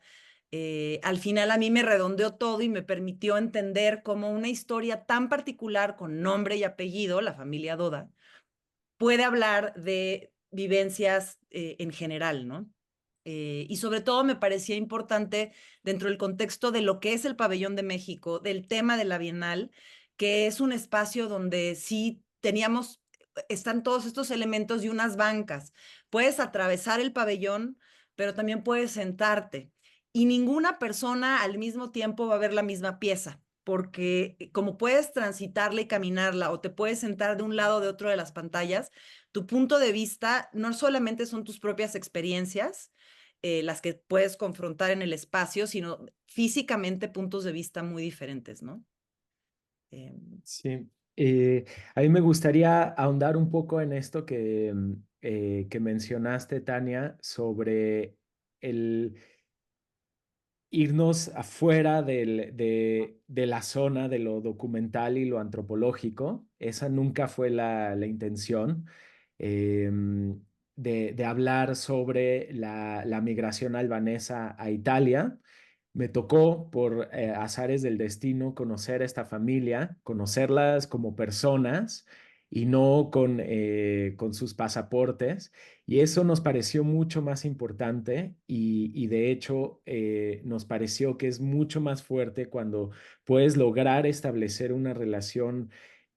B: al final a mí me redondeó todo y me permitió entender cómo una historia tan particular con nombre y apellido, la familia Doda, puede hablar de vivencias en general, ¿no? Y sobre todo me parecía importante dentro del contexto de lo que es el Pabellón de México, del tema de la Bienal, que es un espacio donde sí teníamos, están todos estos elementos y unas bancas. Puedes atravesar el pabellón, pero también puedes sentarte. Y ninguna persona al mismo tiempo va a ver la misma pieza, porque como puedes transitarla y caminarla o te puedes sentar de un lado o de otro de las pantallas, tu punto de vista no solamente son tus propias experiencias, las que puedes confrontar en el espacio, sino físicamente puntos de vista muy diferentes, ¿no? Eh,
C: Sí, a mí me gustaría ahondar un poco en esto que mencionaste, Tania, sobre el irnos afuera de la zona de lo documental y lo antropológico. Esa nunca fue la intención de hablar sobre la migración albanesa a Italia. Me tocó, por azares del destino, conocer a esta familia, conocerlas como personas y no con sus pasaportes. Y eso nos pareció mucho más importante y de hecho nos pareció que es mucho más fuerte cuando puedes lograr establecer una relación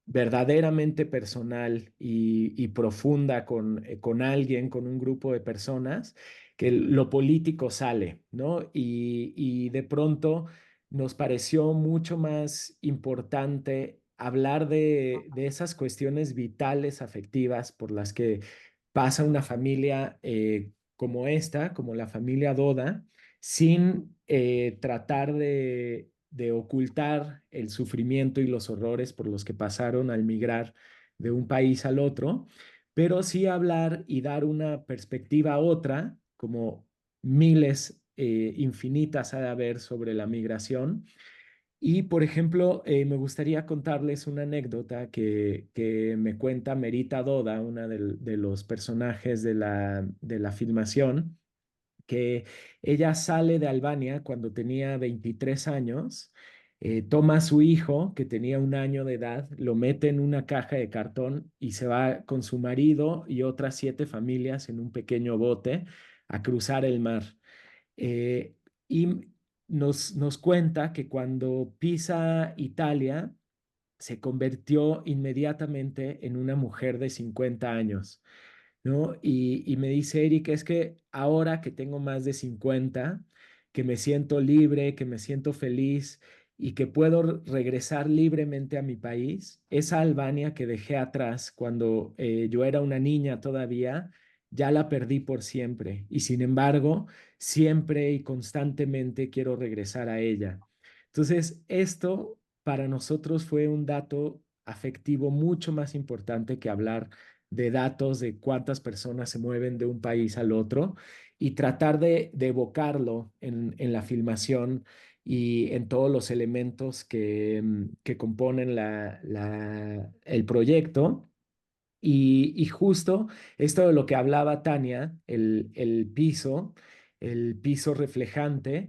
C: verdaderamente personal y profunda con alguien, con un grupo de personas, que lo político sale, ¿no? Y de pronto nos pareció mucho más importante hablar de esas cuestiones vitales, afectivas, por las que pasa una familia como esta, como la familia Doda, sin tratar de ocultar el sufrimiento y los horrores por los que pasaron al migrar de un país al otro, pero sí hablar y dar una perspectiva a otra, como miles infinitas ha de haber sobre la migración. Y, por ejemplo, me gustaría contarles una anécdota que me cuenta Merita Doda, una de los personajes de la filmación, que ella sale de Albania cuando tenía 23 años, toma a su hijo, que tenía 1 año de edad, lo mete en una caja de cartón y se va con su marido y otras 7 familias en un pequeño bote a cruzar el mar. Eh, y nos cuenta que cuando pisa Italia, se convirtió inmediatamente en una mujer de 50 años, ¿no? Y me dice Eric, es que ahora que tengo más de 50, que me siento libre, que me siento feliz y que puedo regresar libremente a mi país, esa Albania que dejé atrás cuando yo era una niña todavía, ya la perdí por siempre. Y sin embargo, siempre y constantemente quiero regresar a ella. Entonces, esto para nosotros fue un dato afectivo mucho más importante que hablar de datos de cuántas personas se mueven de un país al otro y tratar de evocarlo en la filmación y en todos los elementos que componen el proyecto. Y justo esto de lo que hablaba Tania, el piso reflejante,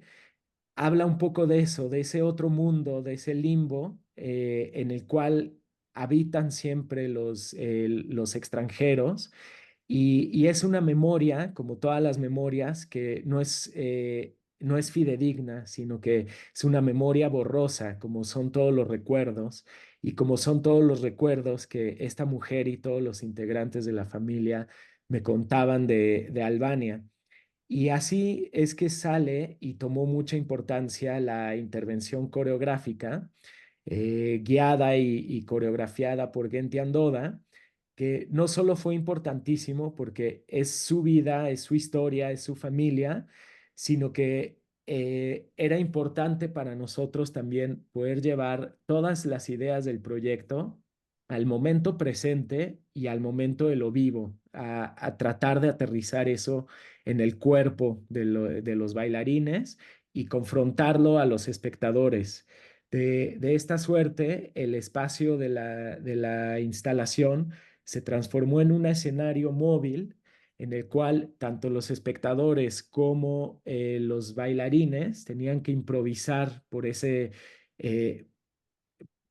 C: habla un poco de eso, de ese otro mundo, de ese limbo en el cual habitan siempre los extranjeros y es una memoria, como todas las memorias, que no es no es fidedigna, sino que es una memoria borrosa, como son todos los recuerdos, y como son todos los recuerdos que esta mujer y todos los integrantes de la familia me contaban de Albania. Y así es que sale y tomó mucha importancia la intervención coreográfica, guiada y coreografiada por Genti Andoda, que no solo fue importantísimo porque es su vida, es su historia, es su familia, sino que era importante para nosotros también poder llevar todas las ideas del proyecto al momento presente y al momento de lo vivo, a tratar de aterrizar eso en el cuerpo de los bailarines y confrontarlo a los espectadores. De esta suerte, el espacio de la instalación se transformó en un escenario móvil en el cual tanto los espectadores como los bailarines tenían que improvisar eh,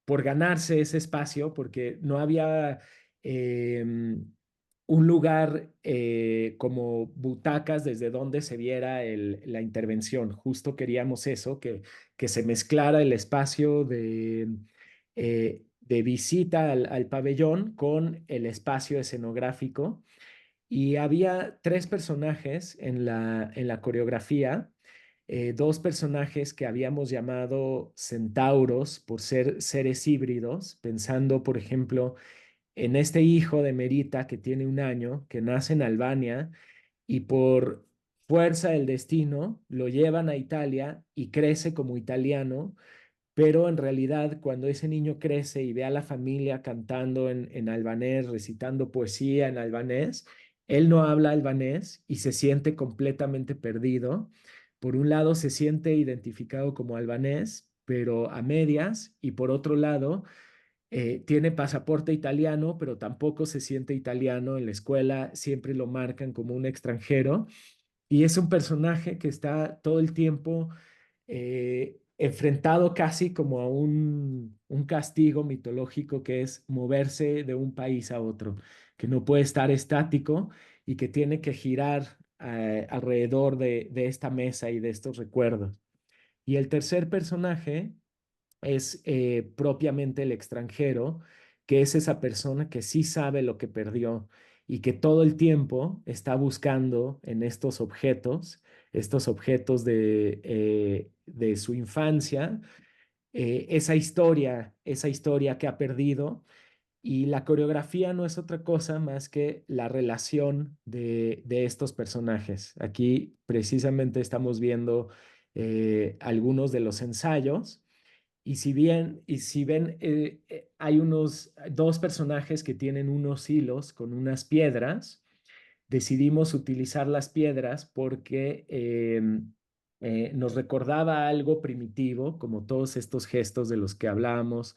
C: por ganarse ese espacio, porque no había un lugar como butacas desde donde se viera la intervención. Justo queríamos eso, que se mezclara el espacio de visita al pabellón con el espacio escenográfico. Y había tres personajes en la coreografía, dos personajes que habíamos llamado centauros por ser seres híbridos, pensando, por ejemplo, en este hijo de Merita que tiene 1 año, que nace en Albania y por fuerza del destino lo llevan a Italia y crece como italiano, pero en realidad cuando ese niño crece y ve a la familia cantando en albanés, recitando poesía en albanés, él no habla albanés y se siente completamente perdido. Por un lado se siente identificado como albanés, pero a medias, y por otro lado tiene pasaporte italiano, pero tampoco se siente italiano. En la escuela siempre lo marcan como un extranjero y es un personaje que está todo el tiempo enfrentado casi como a un castigo mitológico que es moverse de un país a otro, que no puede estar estático y que tiene que girar alrededor de esta mesa y de estos recuerdos. Y el tercer personaje es propiamente el extranjero, que es esa persona que sí sabe lo que perdió y que todo el tiempo está buscando en estos objetos de su infancia, esa historia que ha perdido. Y la coreografía no es otra cosa más que la relación de estos personajes. Aquí precisamente estamos viendo algunos de los ensayos y si ven, hay dos personajes que tienen unos hilos con unas piedras. Decidimos utilizar las piedras porque nos recordaba algo primitivo, como todos estos gestos de los que hablamos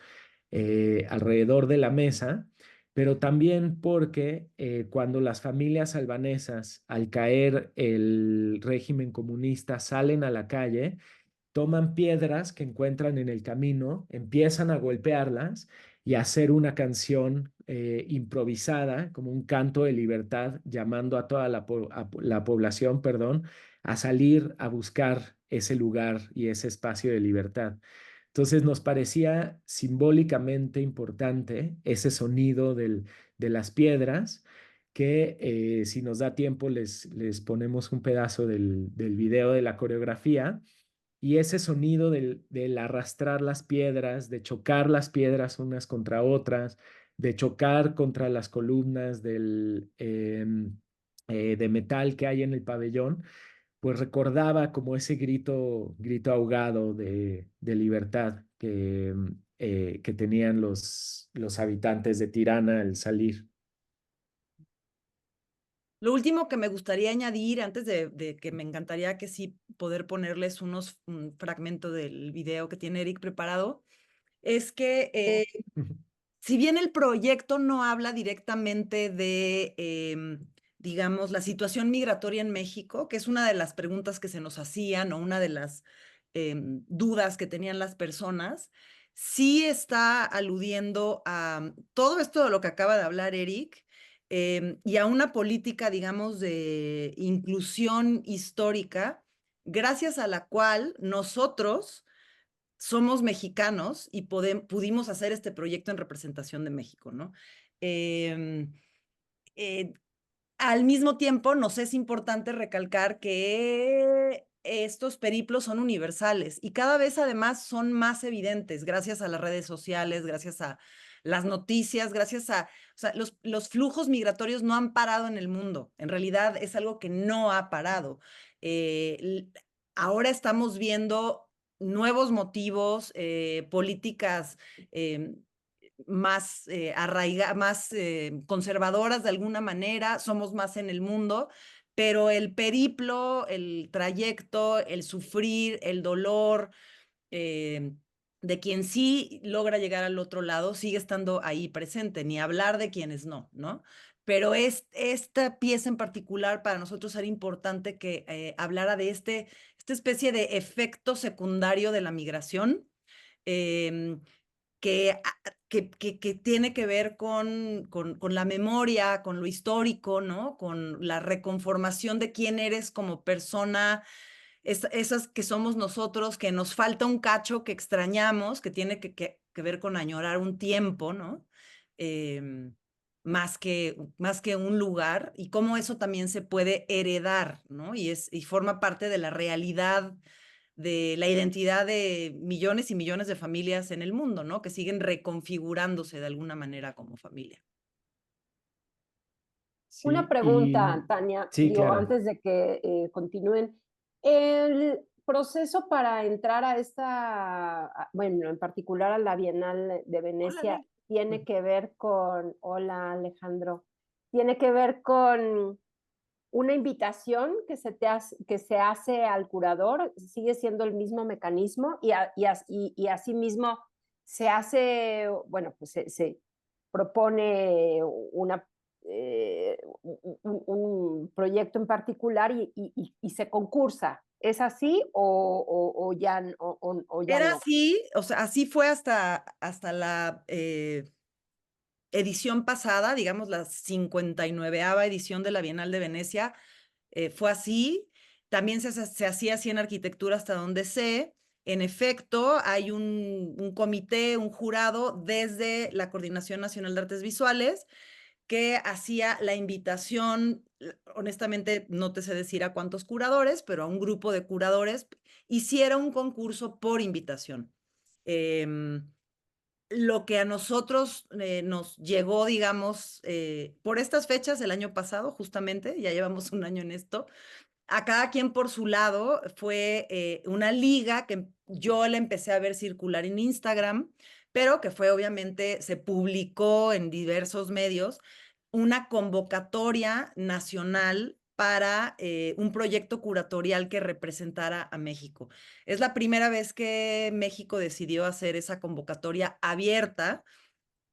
C: alrededor de la mesa, pero también porque cuando las familias albanesas, al caer el régimen comunista, salen a la calle, toman piedras que encuentran en el camino, empiezan a golpearlas y a hacer una canción improvisada, como un canto de libertad, llamando a toda la población, perdón, a salir a buscar ese lugar y ese espacio de libertad. Entonces nos parecía simbólicamente importante ese sonido de las piedras, que si nos da tiempo les ponemos un pedazo del video de la coreografía y ese sonido del arrastrar las piedras, de chocar las piedras unas contra otras, de chocar contra las columnas de metal que hay en el pabellón, pues recordaba como ese grito ahogado de libertad que tenían los habitantes de Tirana al salir.
B: Lo último que me gustaría añadir, antes de que me encantaría que sí poder ponerles un fragmento del video que tiene Eric preparado, es que si bien el proyecto no habla directamente de, digamos, la situación migratoria en México, que es una de las preguntas que se nos hacían o una de las dudas que tenían las personas, sí está aludiendo a todo esto de lo que acaba de hablar Eric y a una política, digamos, de inclusión histórica gracias a la cual nosotros somos mexicanos y pudimos hacer este proyecto en representación de México, ¿no? Eh, eh, Al mismo tiempo, nos es importante recalcar que estos periplos son universales y cada vez además son más evidentes gracias a las redes sociales, gracias a las noticias, gracias a, o sea, los flujos migratorios no han parado en el mundo. En realidad es algo que no ha parado. Eh, Ahora estamos viendo nuevos motivos, políticas más más conservadoras de alguna manera, somos más en el mundo, pero el periplo, el trayecto, el sufrir, el dolor de quien sí logra llegar al otro lado sigue estando ahí presente, ni hablar de quienes no, ¿no? Pero esta pieza en particular para nosotros era importante que hablara de esta especie de efecto secundario de la migración. Eh, que tiene que ver con la memoria, con lo histórico, ¿no? Con la reconformación de quién eres como persona, esas que somos nosotros, que nos falta un cacho que extrañamos, que tiene que ver con añorar un tiempo, ¿no? Em, más que un lugar, y cómo eso también se puede heredar, ¿no? Y forma parte de la realidad de la identidad de millones y millones de familias en el mundo, ¿no? Que siguen reconfigurándose de alguna manera como familia.
A: Una
C: Sí,
A: pregunta, Tania,
C: sí,
A: digo,
C: claro.
A: antes de que continúen. El proceso para entrar a bueno, en particular a la Bienal de Venecia,
B: Órale.
A: tiene que ver hola Alejandro, tiene que ver con una invitación que se hace al curador, sigue siendo el mismo mecanismo y asimismo se hace, bueno, pues se propone un proyecto en particular y se concursa. ¿Es así o ya, o ya
B: Era
A: no?
B: así, o sea, así fue hasta la edición pasada, digamos la 59ª edición de la Bienal de Venecia, fue así. También se hacía así en arquitectura hasta donde sé. En efecto, hay un comité, un jurado desde la Coordinación Nacional de Artes Visuales que hacía la invitación, honestamente no te sé decir a cuántos curadores, pero a un grupo de curadores, hiciera un concurso por invitación. Lo que a nosotros nos llegó, digamos, por estas fechas el año pasado, justamente, ya llevamos un año en esto, a cada quien por su lado, fue una liga que yo la empecé a ver circular en Instagram, pero que fue obviamente, se publicó en diversos medios, una convocatoria nacional para un proyecto curatorial que representara a México. Es la primera vez que México decidió hacer esa convocatoria abierta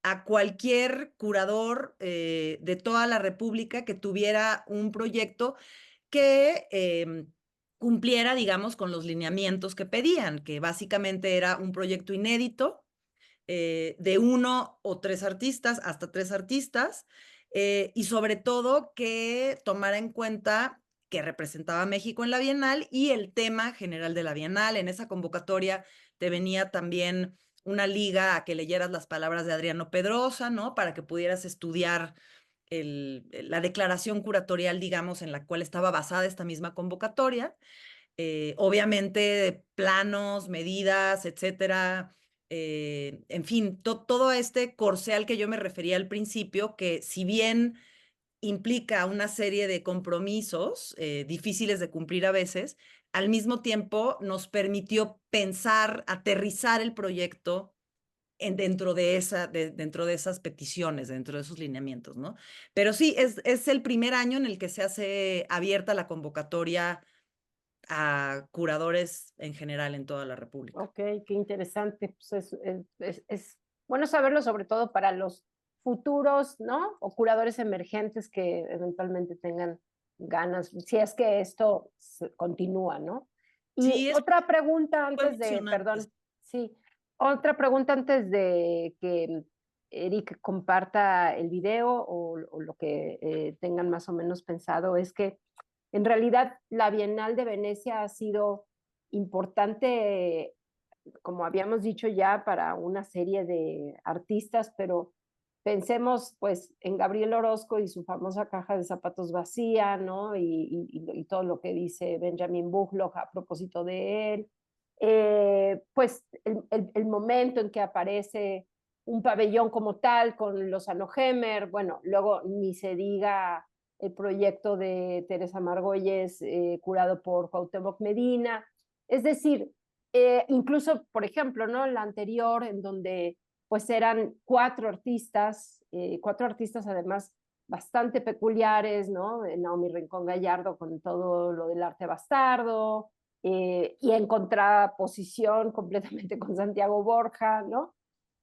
B: a cualquier curador de toda la República que tuviera un proyecto que cumpliera, digamos, con los lineamientos que pedían, que básicamente era un proyecto inédito de 1 o 3 artistas, hasta 3 artistas, y sobre todo que tomara en cuenta que representaba a México en la Bienal y el tema general de la Bienal. En esa convocatoria te venía también una liga a que leyeras las palabras de Adriano Pedrosa, ¿no? Para que pudieras estudiar la declaración curatorial, digamos, en la cual estaba basada esta misma convocatoria. Obviamente, planos, medidas, etcétera. En fin, todo este corsé al que yo me refería al principio, que si bien implica una serie de compromisos difíciles de cumplir a veces, al mismo tiempo nos permitió pensar, aterrizar el proyecto dentro dentro de esas peticiones, dentro de esos lineamientos, ¿no? Pero sí, es el primer año en el que se hace abierta la convocatoria a curadores en general en toda la República.
A: Ok, qué interesante. Pues es bueno saberlo, sobre todo para los futuros, ¿no? O curadores emergentes que eventualmente tengan ganas, si es que esto continúa, ¿no? Y
B: Sí,
A: otra pregunta
B: fue
A: antes de,
B: emocionante.
A: perdón, sí, otra pregunta antes de que Eric comparta el video o lo que tengan más o menos pensado, es que En realidad, la Bienal de Venecia ha sido importante, como habíamos dicho ya, para una serie de artistas, pero pensemos pues en Gabriel Orozco y su famosa caja de zapatos vacía, ¿no? Y todo lo que dice Benjamin Buchloh a propósito de él. Pues el momento en que aparece un pabellón como tal con los Hemmer, bueno, luego ni se diga el proyecto de Teresa Margolles, curado por Cuauhtémoc Medina. Es decir, incluso, por ejemplo, ¿no? La anterior, en donde pues eran cuatro artistas además bastante peculiares, ¿no? Naomi Rincón Gallardo con todo lo del arte bastardo, y en contraposición completamente con Santiago Borja, ¿no?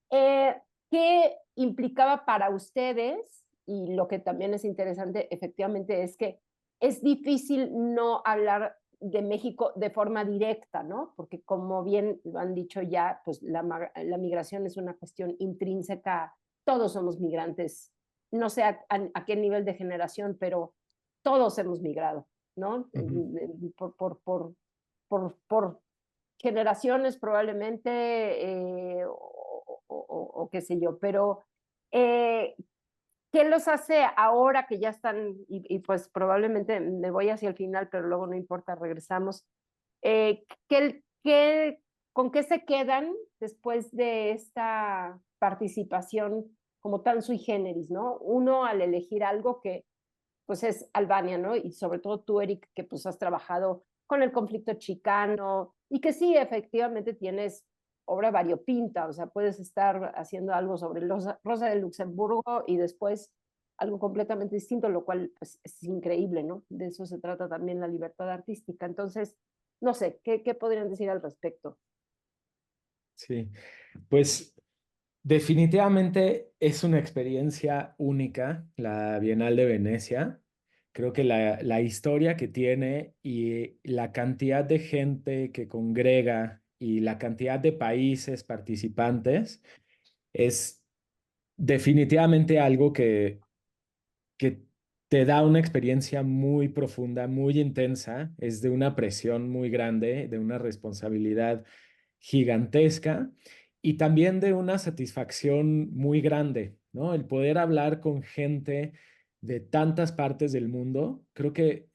A: Eh, ¿Qué implicaba para ustedes? Y lo que también es interesante, efectivamente, es que es difícil no hablar de México de forma directa, ¿no? Porque como bien lo han dicho ya, pues la migración es una cuestión intrínseca, todos somos migrantes, no sé a qué nivel de generación, pero todos hemos migrado, ¿no? Por generaciones probablemente, o qué sé yo, pero eh, ¿qué los hace ahora que ya están, pues probablemente me voy hacia el final, pero luego no importa, regresamos? ¿Con qué se quedan después de esta participación como tan sui generis, ¿no? Uno al elegir algo que pues es Albania, ¿no? Y sobre todo tú, Eric, que pues has trabajado con el conflicto chicano y que sí, efectivamente tienes obra variopinta, o sea, puedes estar haciendo algo sobre Rosa de Luxemburgo y después algo completamente distinto, lo cual pues, es increíble, ¿no? De eso se trata también la libertad artística. Entonces, no sé, ¿qué podrían decir al respecto?
C: Sí, pues definitivamente es una experiencia única la Bienal de Venecia. Creo que la historia que tiene y la cantidad de gente que congrega y la cantidad de países participantes es definitivamente algo que te da una experiencia muy profunda, muy intensa, es de una presión muy grande, de una responsabilidad gigantesca y también de una satisfacción muy grande, ¿no? El poder hablar con gente de tantas partes del mundo, creo que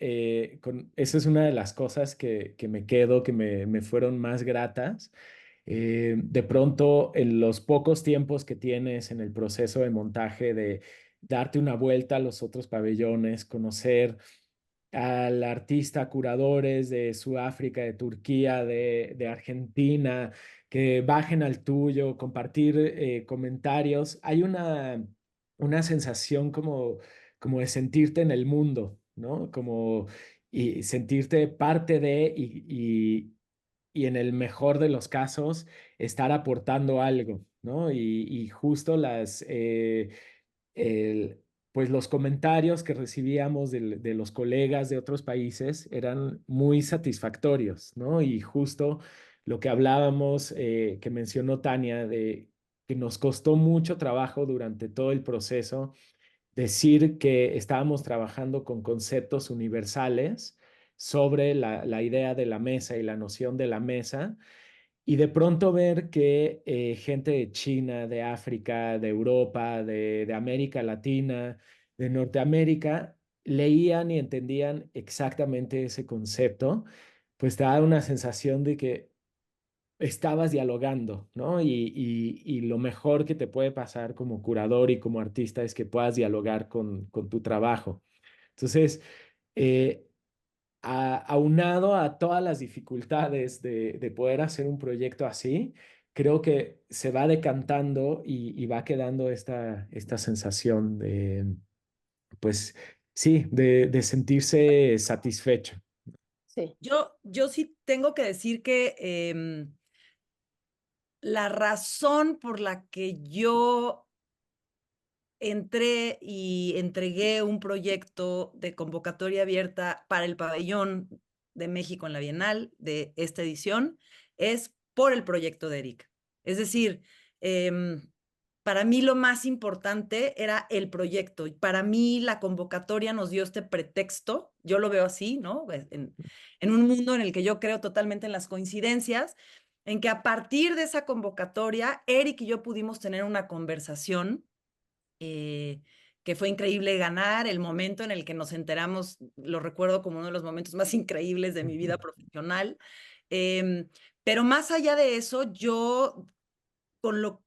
C: esa es una de las cosas que me quedo, que me fueron más gratas. De pronto, en los pocos tiempos que tienes en el proceso de montaje, de darte una vuelta a los otros pabellones, conocer al artista, curadores de Sudáfrica, de Turquía, de Argentina, que bajen al tuyo, compartir comentarios. Hay una sensación como de sentirte en el mundo, ¿no? Como y sentirte parte de y en el mejor de los casos estar aportando algo, ¿no? Y justo el- pues los comentarios que recibíamos de los colegas de otros países eran muy satisfactorios, ¿no? Y justo lo que hablábamos, que mencionó Tania, de que nos costó mucho trabajo durante todo el proceso decir que estábamos trabajando con conceptos universales sobre la idea de la mesa y la noción de la mesa y de pronto ver que gente de China, de África, de Europa, de América Latina, de Norteamérica, leían y entendían exactamente ese concepto, pues te da una sensación de que estabas dialogando, ¿no? Y lo mejor que te puede pasar como curador y como artista es que puedas dialogar con tu trabajo. Entonces, eh, aunado a todas las dificultades de poder hacer un proyecto así, creo que se va decantando y va quedando esta sensación de, pues sí, de sentirse satisfecho.
A: Sí,
B: Yo sí tengo que decir que la razón por la que yo entré y entregué un proyecto de convocatoria abierta para el pabellón de México en la Bienal de esta edición es por el proyecto de Erika. Es decir, para mí lo más importante era el proyecto. Y para mí la convocatoria nos dio este pretexto, yo lo veo así, ¿no? En un mundo en el que yo creo totalmente en las coincidencias, en que a partir de esa convocatoria, Eric y yo pudimos tener una conversación que fue increíble ganar, el momento en el que nos enteramos, lo recuerdo como uno de los momentos más increíbles de mi vida profesional. Em, pero más allá de eso, yo con lo,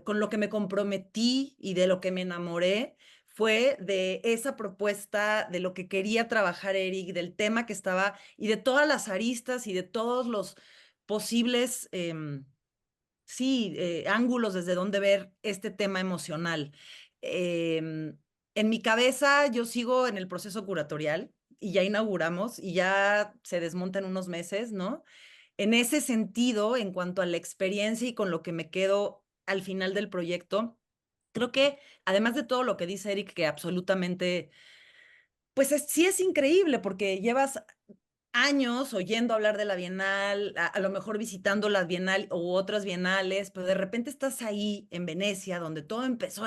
B: con lo que me comprometí y de lo que me enamoré fue de esa propuesta, de lo que quería trabajar Eric, del tema que estaba y de todas las aristas y de todos los posibles, sí, ángulos desde donde ver este tema emocional. Em, en mi cabeza yo sigo en el proceso curatorial y ya inauguramos y ya se desmonta en unos meses, ¿no? En ese sentido, en cuanto a la experiencia y con lo que me quedo al final del proyecto, creo que además de todo lo que dice Eric, que absolutamente, pues sí es increíble porque llevas años oyendo hablar de la Bienal, a lo mejor visitando la Bienal u otras bienales, pero de repente estás ahí en Venecia, donde todo empezó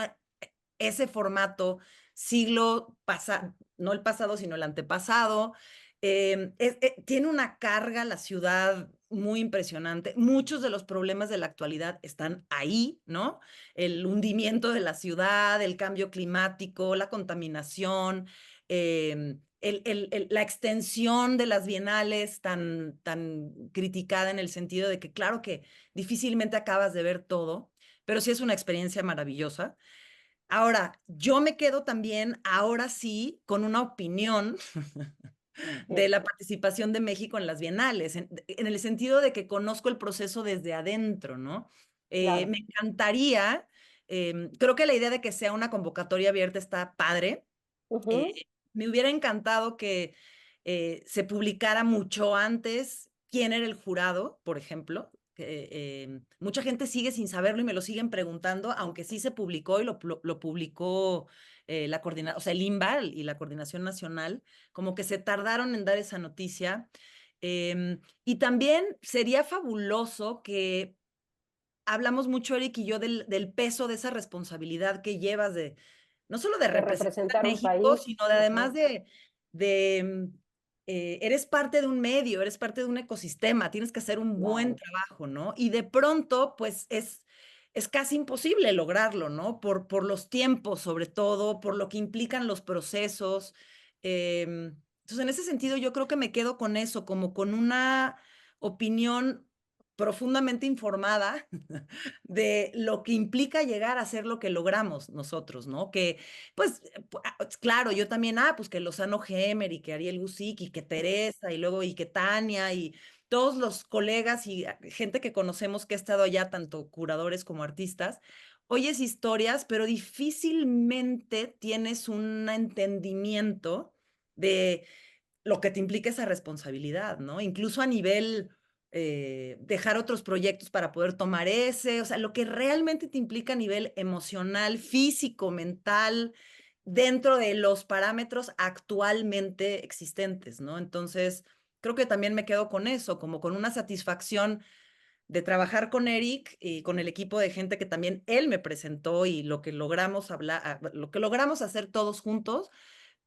B: ese formato, siglo pasado, no el pasado, sino el antepasado. Tiene una carga la ciudad muy impresionante. Muchos de los problemas de la actualidad están ahí, ¿no? El hundimiento de la ciudad, el cambio climático, la contaminación, la extensión de las bienales tan criticada en el sentido de que claro que difícilmente acabas de ver todo, pero sí es una experiencia maravillosa. Ahora, yo me quedo también, ahora sí, con una opinión de la participación de México en las bienales, en el sentido de que conozco el proceso desde adentro, ¿no?
A: Claro.
B: Me encantaría, creo que la idea de que sea una convocatoria abierta está padre.
A: Ujú.
B: eh, Me hubiera encantado que se publicara mucho antes quién era el jurado, por ejemplo. Mucha gente sigue sin saberlo y me lo siguen preguntando, aunque sí se publicó y lo publicó la coordinación, o sea, el INBA y la Coordinación Nacional, como que se tardaron en dar esa noticia. Y también sería fabuloso que hablamos mucho, Eric y yo, del peso de esa responsabilidad que llevas de, no solo de
A: De
B: representar a
A: representar un
B: México,
A: país.
B: sino de además
A: Ajá.
B: de eres parte de un medio, eres parte de un ecosistema, tienes que hacer un buen
A: Claro.
B: trabajo, ¿no? Y de pronto, pues es casi imposible lograrlo, ¿no? Por los tiempos, sobre todo, por lo que implican los procesos. Entonces, en ese sentido, yo creo que me quedo con eso, como con una opinión profundamente informada de lo que implica llegar a ser lo que logramos nosotros, ¿no? Que, pues, claro, yo también, pues que Lozano Gemer y que Ariel Gusic y que Teresa y luego y que Tania y todos los colegas y gente que conocemos que ha estado allá, tanto curadores como artistas, oyes historias, pero difícilmente tienes un entendimiento de lo que te implica esa responsabilidad, ¿no? Incluso a nivel dejar otros proyectos para poder tomar ese, o sea, lo que realmente te implica a nivel emocional, físico, mental, dentro de los parámetros actualmente existentes, ¿no? Entonces, creo que también me quedo con eso, como con una satisfacción de trabajar con Eric y con el equipo de gente que también él me presentó y lo que logramos hablar, lo que logramos hacer todos juntos,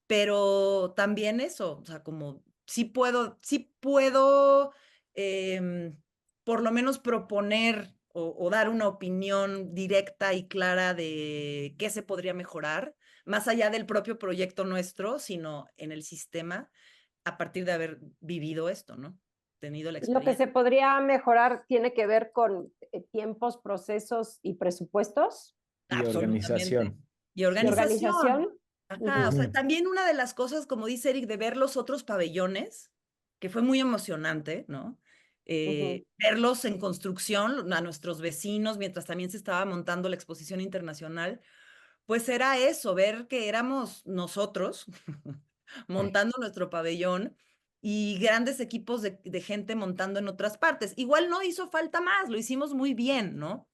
B: pero también eso, o sea, como sí puedo em, por lo menos proponer o dar una opinión directa y clara de qué se podría mejorar, más allá del propio proyecto nuestro, sino en el sistema, a partir de haber vivido esto, ¿no? Tenido la
A: Lo que
B: experiencia.
A: se podría mejorar tiene que ver con tiempos, procesos y presupuestos
C: Y
B: Absolutamente.
C: organización.
B: Y
A: y
C: Sí.
B: organización.
A: organización.
B: Ajá, o
A: Ujú.
B: sea,
C: Ujú.
B: también una de las cosas, como dice Eric, de ver los otros pabellones, que fue muy emocionante, ¿no?
A: Ujú.
B: Verlos en construcción, a nuestros vecinos, mientras también se estaba montando la exposición internacional, pues era eso, ver que éramos nosotros
C: Sí.
B: montando nuestro pabellón y grandes equipos de gente montando en otras partes. Igual no hizo falta más, lo hicimos muy bien, ¿no?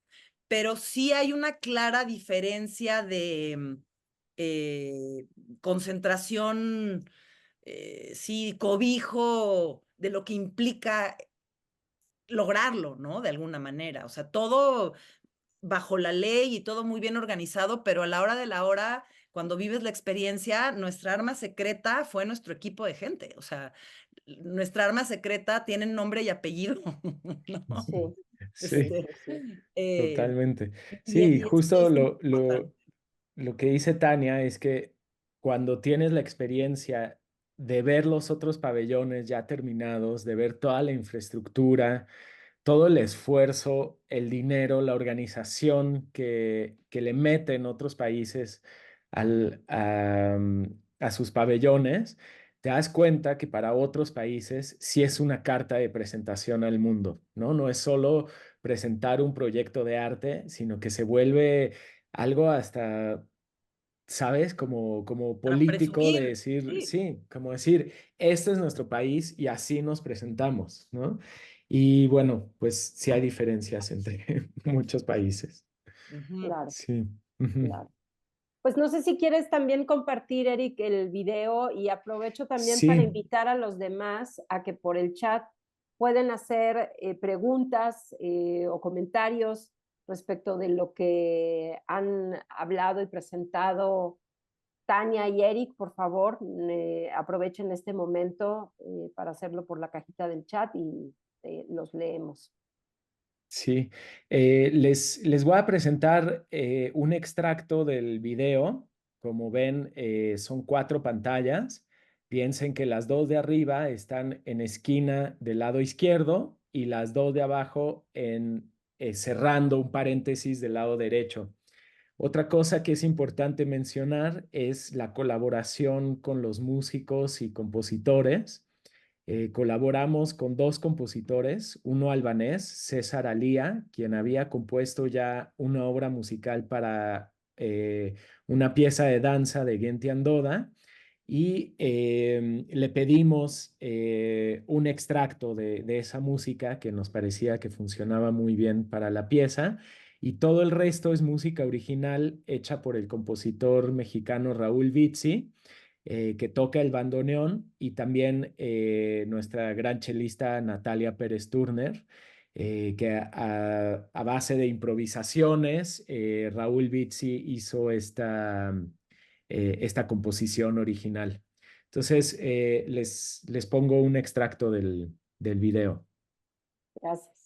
B: Pero sí hay una clara diferencia de eh, concentración, sí, cobijo de lo que implica lograrlo, ¿no? De alguna manera. O sea, todo bajo la ley y todo muy bien organizado, pero a la hora de la hora, cuando vives la experiencia, nuestra arma secreta fue nuestro equipo de gente. O sea, nuestra arma secreta tiene nombre y apellido, ¿no?
A: Sí,
C: Sí,
A: sí,
B: Este,
A: sí.
C: totalmente.
B: y
C: Sí,
B: esto
C: justo
B: es importante.
C: lo que dice Tania es que cuando tienes la experiencia de ver los otros pabellones ya terminados, de ver toda la infraestructura, todo el esfuerzo, el dinero, la organización que le meten otros países a sus pabellones, te das cuenta que para otros países sí es una carta de presentación al mundo, ¿no? No es solo presentar un proyecto de arte, sino que se vuelve algo hasta, ¿sabes? Como
B: Para
C: político de
B: presumir,
C: decir,
B: sí.
C: sí, como decir, este es nuestro país y así nos presentamos, ¿no? Y bueno, pues sí hay diferencias entre muchos países.
B: Ujú.
A: Claro,
C: Sí. Ujú.
A: claro. Pues no sé si quieres también compartir, Eric, el video y aprovecho también para
C: Sí,
A: invitar a los demás a que por el chat pueden hacer preguntas o comentarios respecto de lo que han hablado y presentado Tania y Eric. Por favor, aprovechen este momento para hacerlo por la cajita del chat y los leemos.
C: sí. Les voy a presentar un extracto del video. Como ven, son 4 pantallas. Piensen que las 2 de arriba están en esquina del lado izquierdo y las 2 de abajo cerrando un paréntesis del lado derecho. Otra cosa que es importante mencionar es la colaboración con los músicos y compositores. Colaboramos con 2 compositores, uno albanés, César Alía, quien había compuesto ya una obra musical para una pieza de danza de Gentian Doda, y le pedimos un extracto de esa música que nos parecía que funcionaba muy bien para la pieza, y todo el resto es música original hecha por el compositor mexicano Raúl Vizzi, que toca el bandoneón, y también nuestra gran chelista Natalia Pérez Turner, que a base de improvisaciones, Raúl Vizzi hizo esta composición original. Entonces, les pongo un extracto del video.
A: Gracias.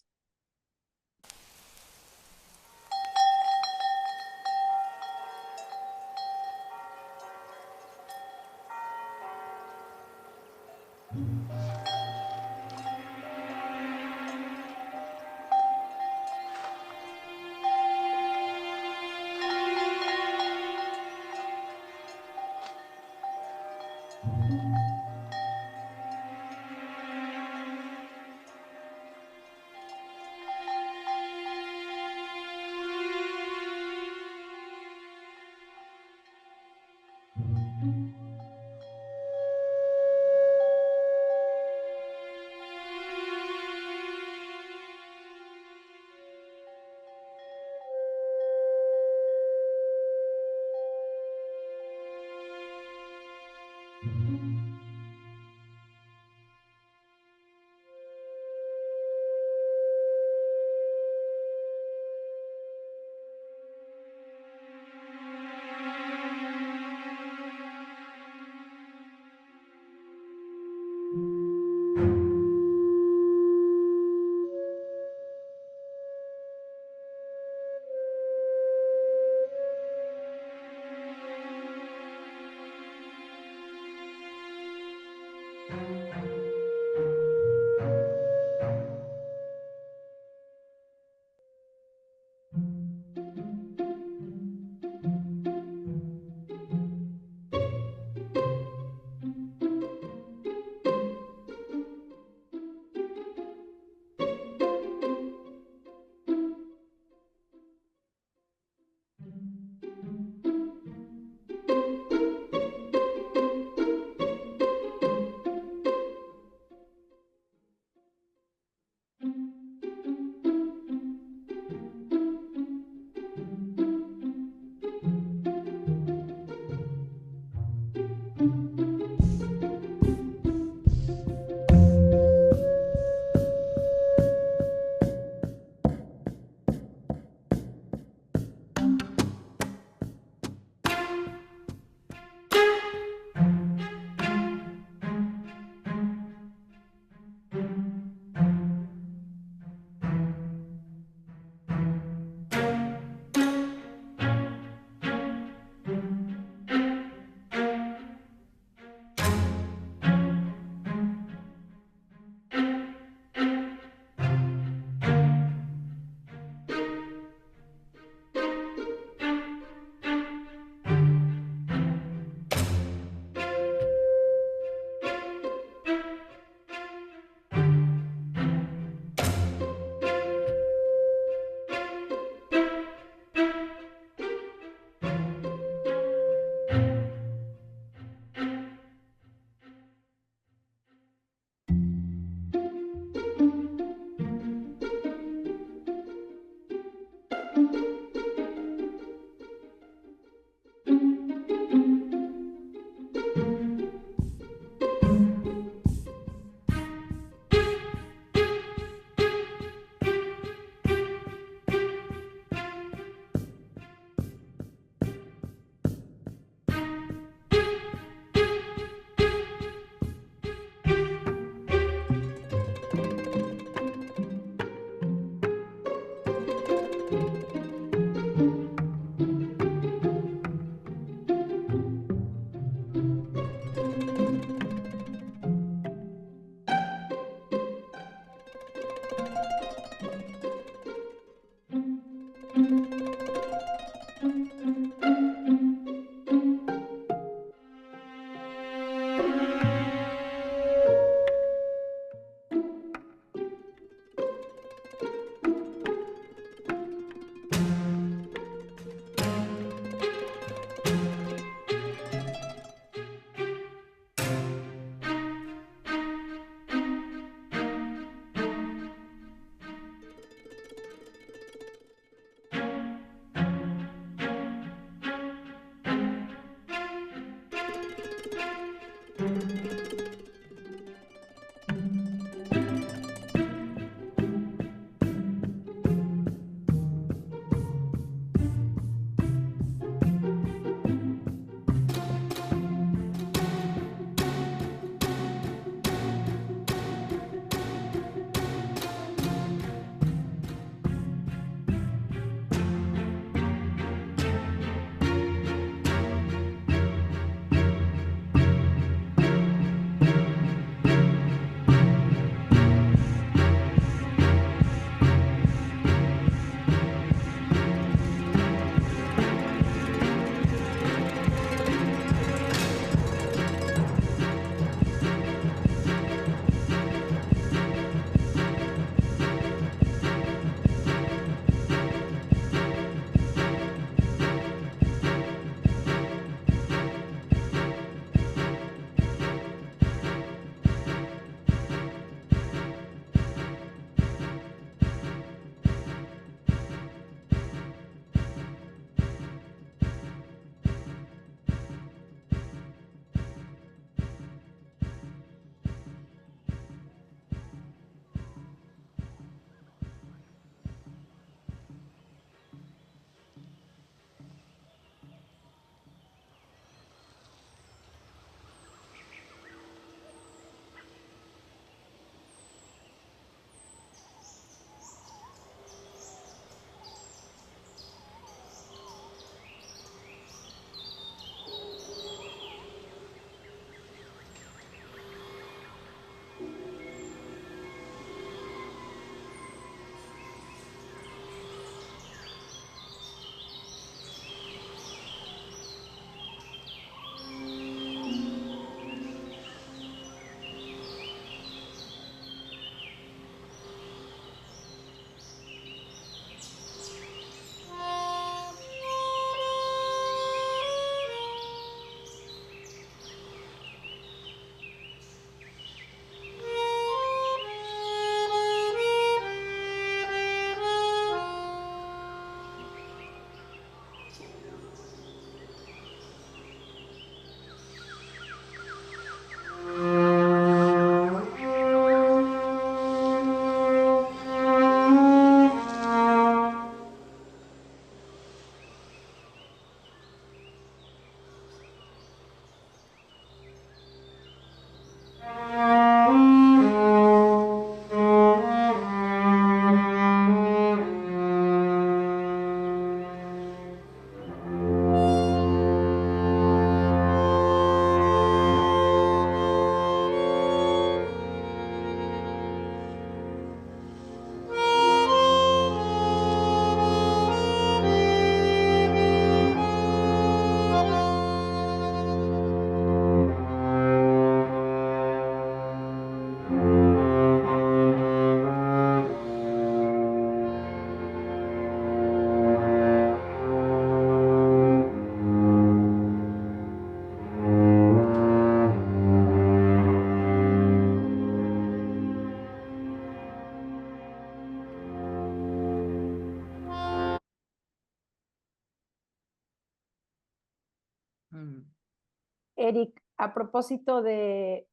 A: Eric, a propósito de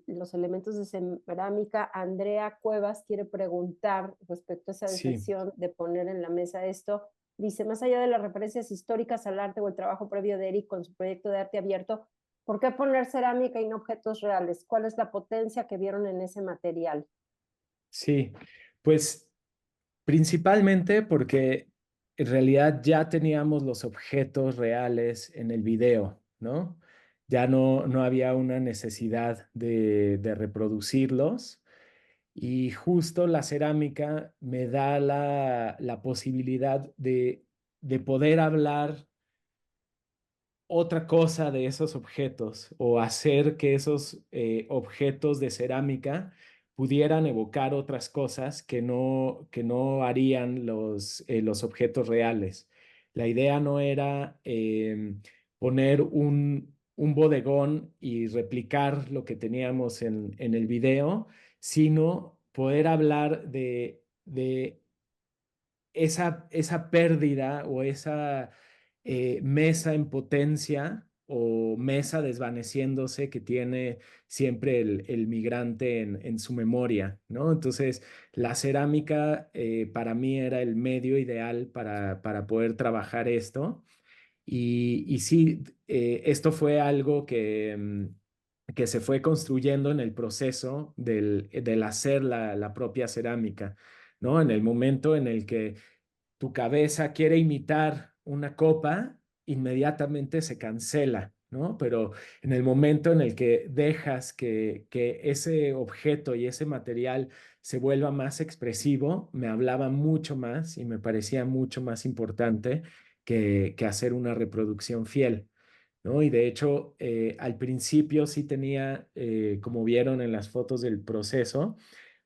A: los elementos de cerámica, Andrea Cuevas quiere preguntar respecto a esa
C: Sí,
A: decisión de poner en la mesa esto. Dice, más allá de las referencias históricas al arte o el trabajo previo de Eric con su proyecto de arte abierto, ¿por qué poner cerámica y no objetos reales? ¿Cuál es la potencia que vieron en ese material?
C: sí, pues principalmente porque en realidad ya teníamos los objetos reales en el video, ¿no? Ya no había una necesidad de reproducirlos Y justo la cerámica me da la posibilidad de poder hablar otra cosa de esos objetos o hacer que esos objetos de cerámica pudieran evocar otras cosas que no harían los objetos reales. La idea no era poner un bodegón y replicar lo que teníamos en el video, sino poder hablar de esa pérdida o esa mesa en potencia o mesa desvaneciéndose que tiene siempre el migrante en su memoria, ¿no? Entonces, la cerámica para mí era el medio ideal para poder trabajar esto. Y sí, esto fue algo que se fue construyendo en el proceso del hacer la propia cerámica, ¿no? En el momento en el que tu cabeza quiere imitar una copa, inmediatamente se cancela, ¿no? Pero en el momento en el que dejas que ese objeto y ese material se vuelva más expresivo, me hablaba mucho más y me parecía mucho más importante que hacer una reproducción fiel. ¿No? Y de hecho, al principio sí tenía, como vieron en las fotos del proceso,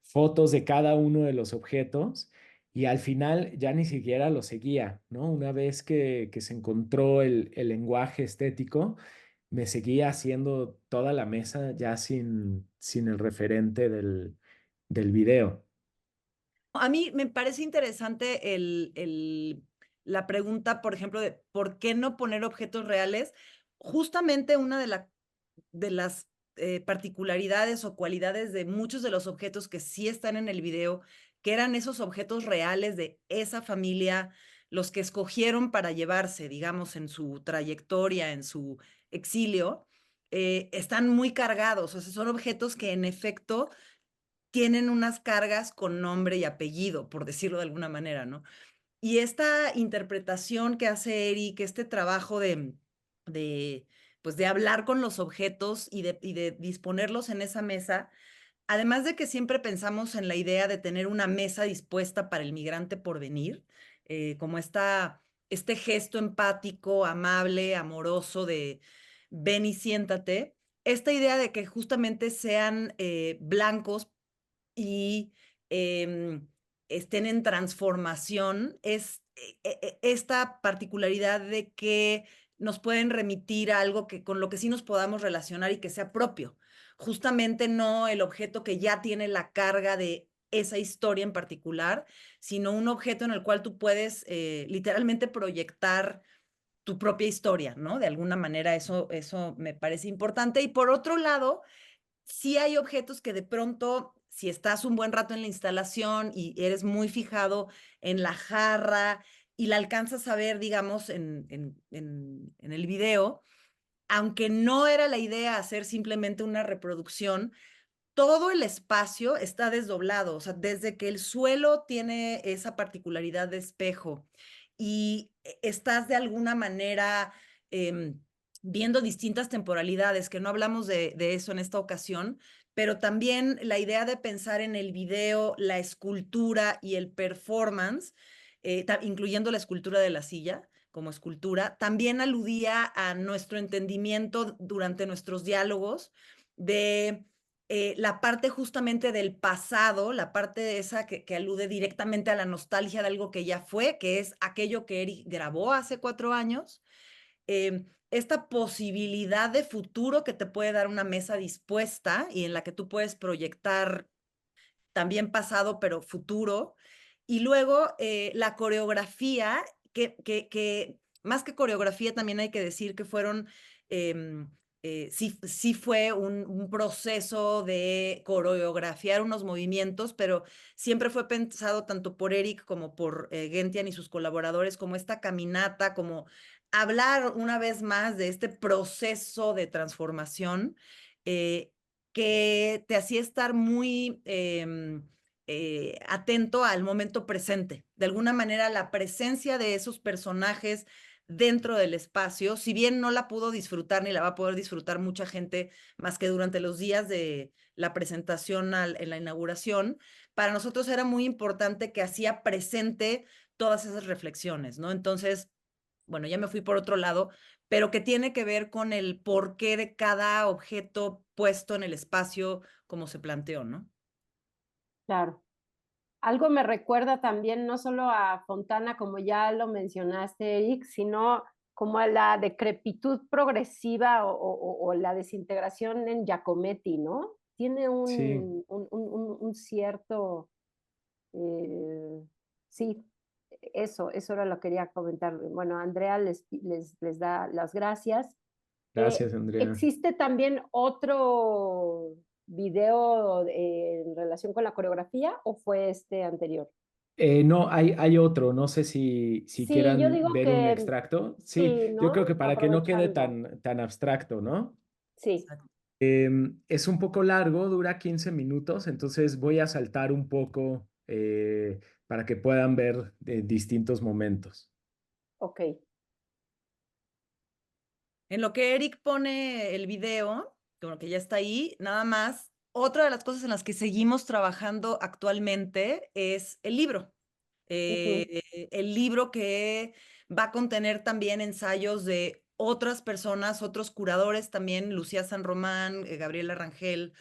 C: fotos de cada uno de los objetos y al final ya ni siquiera lo seguía, ¿no? Una vez que se encontró el lenguaje estético, me seguía haciendo toda la mesa ya sin el referente del video.
B: A mí me parece interesante la pregunta, por ejemplo, de por qué no poner objetos reales. Justamente una de las particularidades o cualidades de muchos de los objetos que sí están en el video, que eran esos objetos reales de esa familia, los que escogieron para llevarse, digamos, en su trayectoria, en su exilio, están muy cargados. O sea, son objetos que en efecto tienen unas cargas con nombre y apellido, por decirlo de alguna manera, ¿no? Y esta interpretación que hace Eric, este trabajo de, pues de hablar con los objetos y de disponerlos en esa mesa, además de que siempre pensamos en la idea de tener una mesa dispuesta para el migrante por venir, como este gesto empático, amable, amoroso de ven y siéntate, esta idea de que justamente sean blancos y estén en transformación es esta particularidad de que nos pueden remitir a algo que con lo que sí nos podamos relacionar y que sea propio. Justamente no el objeto que ya tiene la carga de esa historia en particular, sino un objeto en el cual tú puedes literalmente proyectar tu propia historia, ¿no? De alguna manera eso me parece importante. Y por otro lado, sí hay objetos que de pronto, si estás un buen rato en la instalación y eres muy fijado en la jarra y la alcanzas a ver, digamos, en el video, aunque no era la idea hacer simplemente una reproducción, todo el espacio está desdoblado, o sea, desde que el suelo tiene esa particularidad de espejo y estás de alguna manera viendo distintas temporalidades, que no hablamos de eso en esta ocasión, pero también la idea de pensar en el video, la escultura y el performance, incluyendo la escultura de la silla como escultura, también aludía a nuestro entendimiento durante nuestros diálogos de la parte justamente del pasado, la parte esa que alude directamente a la nostalgia de algo que ya fue, que es aquello que Eric grabó hace 4 años, esta posibilidad de futuro que te puede dar una mesa dispuesta y en la que tú puedes proyectar también pasado, pero futuro. Y luego la coreografía, que más que coreografía también hay que decir que fueron, sí fue un proceso de coreografiar unos movimientos, pero siempre fue pensado tanto por Eric como por Gentian y sus colaboradores como esta caminata, como hablar una vez más de este proceso de transformación. Eh, que te hacía estar muy atento al momento presente. De alguna manera, la presencia de esos personajes dentro del espacio, si bien no la pudo disfrutar ni la va a poder disfrutar mucha gente más que durante los días de la presentación en la inauguración, para nosotros era muy importante que hacía presente todas esas reflexiones, ¿no? Entonces, bueno, ya me fui por otro lado, pero que tiene que ver con el porqué de cada objeto puesto en el espacio como se planteó, ¿no?
A: Claro. Algo me recuerda también no solo a Fontana, como ya lo mencionaste, Eric, sino como a la decrepitud progresiva o la desintegración en Giacometti, ¿no? Tiene
C: Sí,
A: un cierto, eh, sí, eso era lo que quería comentar. Bueno, Andrea les da las gracias.
C: gracias, Andrea.
A: ¿Existe también otro video en relación con la coreografía o fue este anterior?
C: No, hay otro, no sé si
A: Sí, yo
C: quieran
A: digo
C: ver un
A: que
C: extracto. Sí,
A: sí,
C: yo
A: ¿no?
C: creo que para que no quede
A: Aprovechando.
C: tan abstracto, ¿no?
A: Sí,
B: Exacto.
C: Es un poco largo, dura 15 minutos, entonces voy a saltar un poco para que puedan ver distintos momentos.
A: ok.
B: En lo que Eric pone el video, como que ya está ahí, nada más, otra de las cosas en las que seguimos trabajando actualmente es el libro.
A: Ujú,
B: El libro que va a contener también ensayos de otras personas, otros curadores también, Lucía San Román, Gabriela Rangel,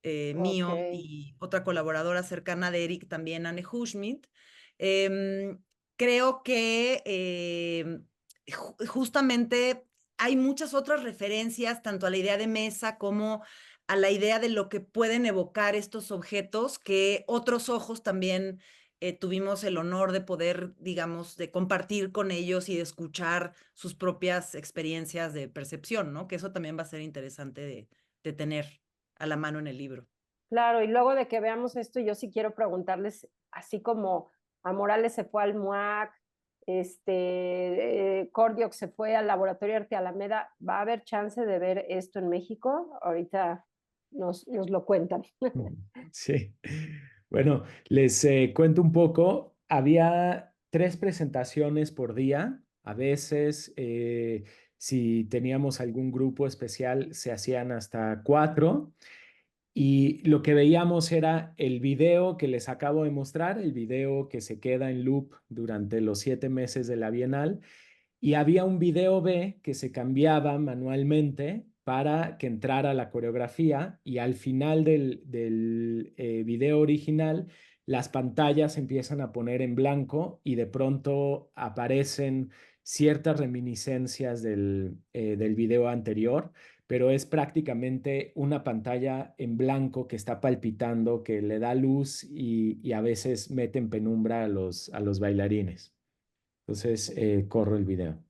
A: ok,
B: mío y otra colaboradora cercana de Eric también, Anne Huschmidt. Em, Creo que justamente hay muchas otras referencias, tanto a la idea de mesa como a la idea de lo que pueden evocar estos objetos, que otros ojos también tuvimos el honor de poder, digamos, de compartir con ellos y de escuchar sus propias experiencias de percepción, ¿no? Que eso también va a ser interesante de tener a la mano en el libro.
A: claro, y luego de que veamos esto, yo sí quiero preguntarles, así como a Morales se fue al MUAC, Cordiox se fue al Laboratorio Arte Alameda, ¿va a haber chance de ver esto en México? Ahorita nos lo cuentan.
C: Sí. Bueno, les cuento un poco. Había 3 presentaciones por día. A veces, si teníamos algún grupo especial, se hacían hasta 4. Y lo que veíamos era el video que les acabo de mostrar, el video que se queda en loop durante los 7 meses de la Bienal. Y había un video B que se cambiaba manualmente para que entrara la coreografía y al final del video original las pantallas empiezan a poner en blanco y de pronto aparecen ciertas reminiscencias del video anterior, pero es prácticamente una pantalla en blanco que está palpitando, que le da luz y a veces mete en penumbra a los bailarines. Entonces, corro el video.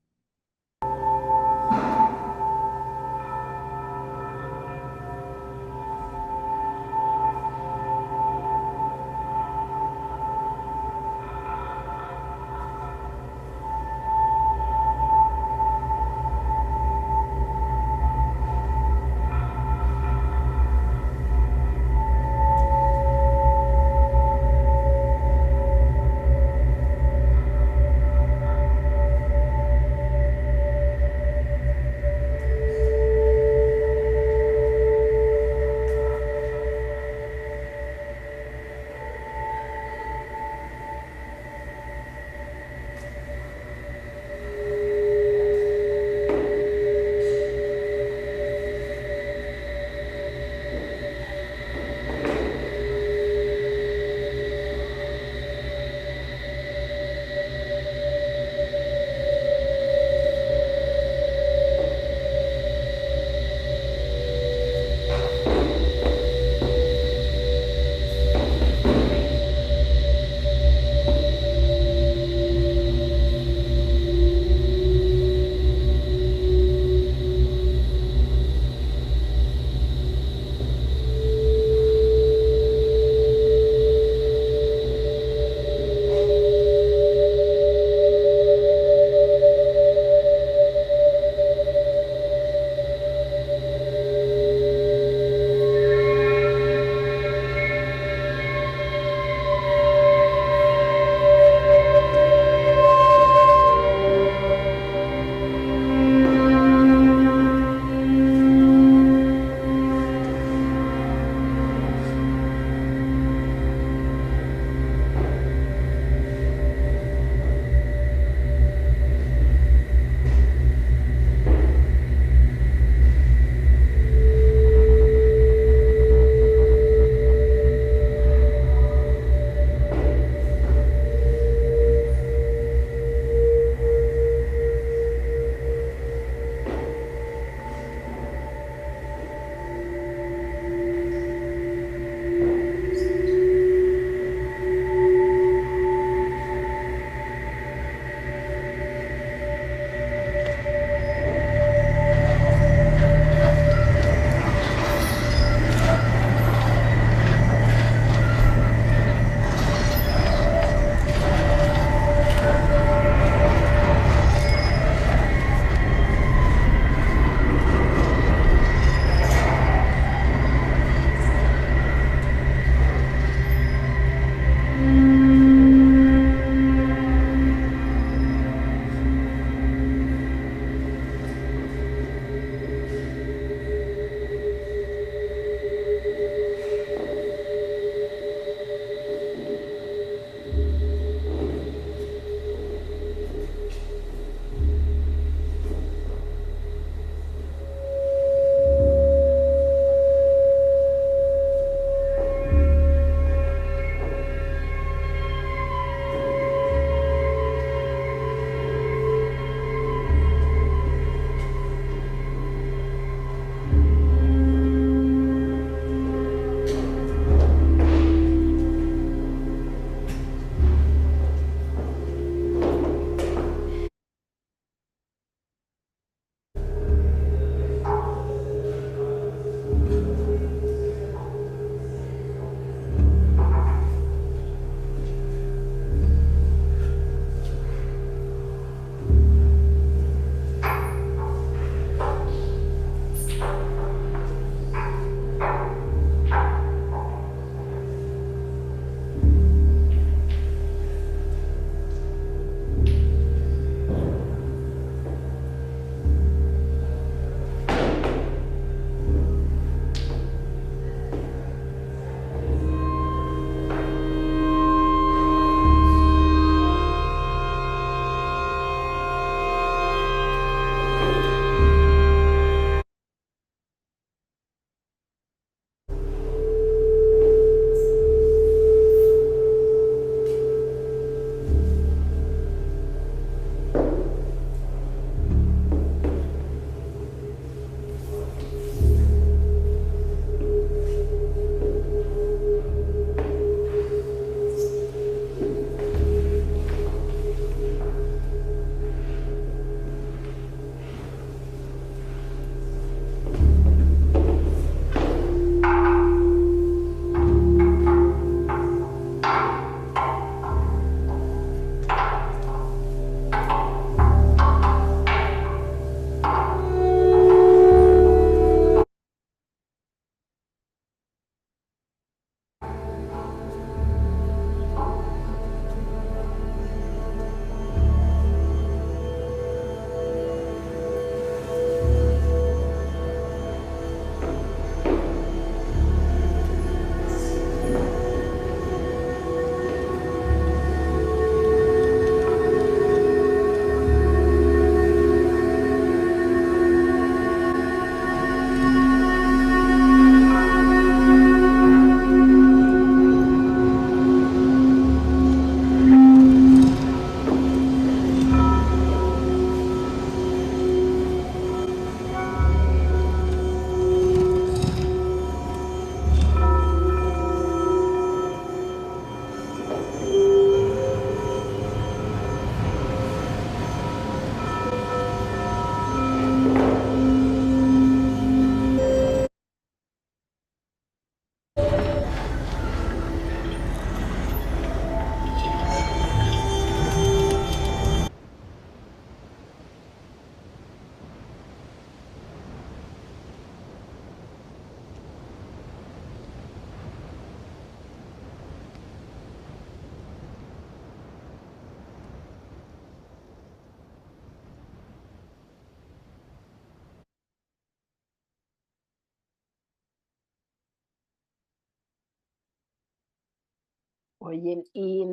A: Oye, y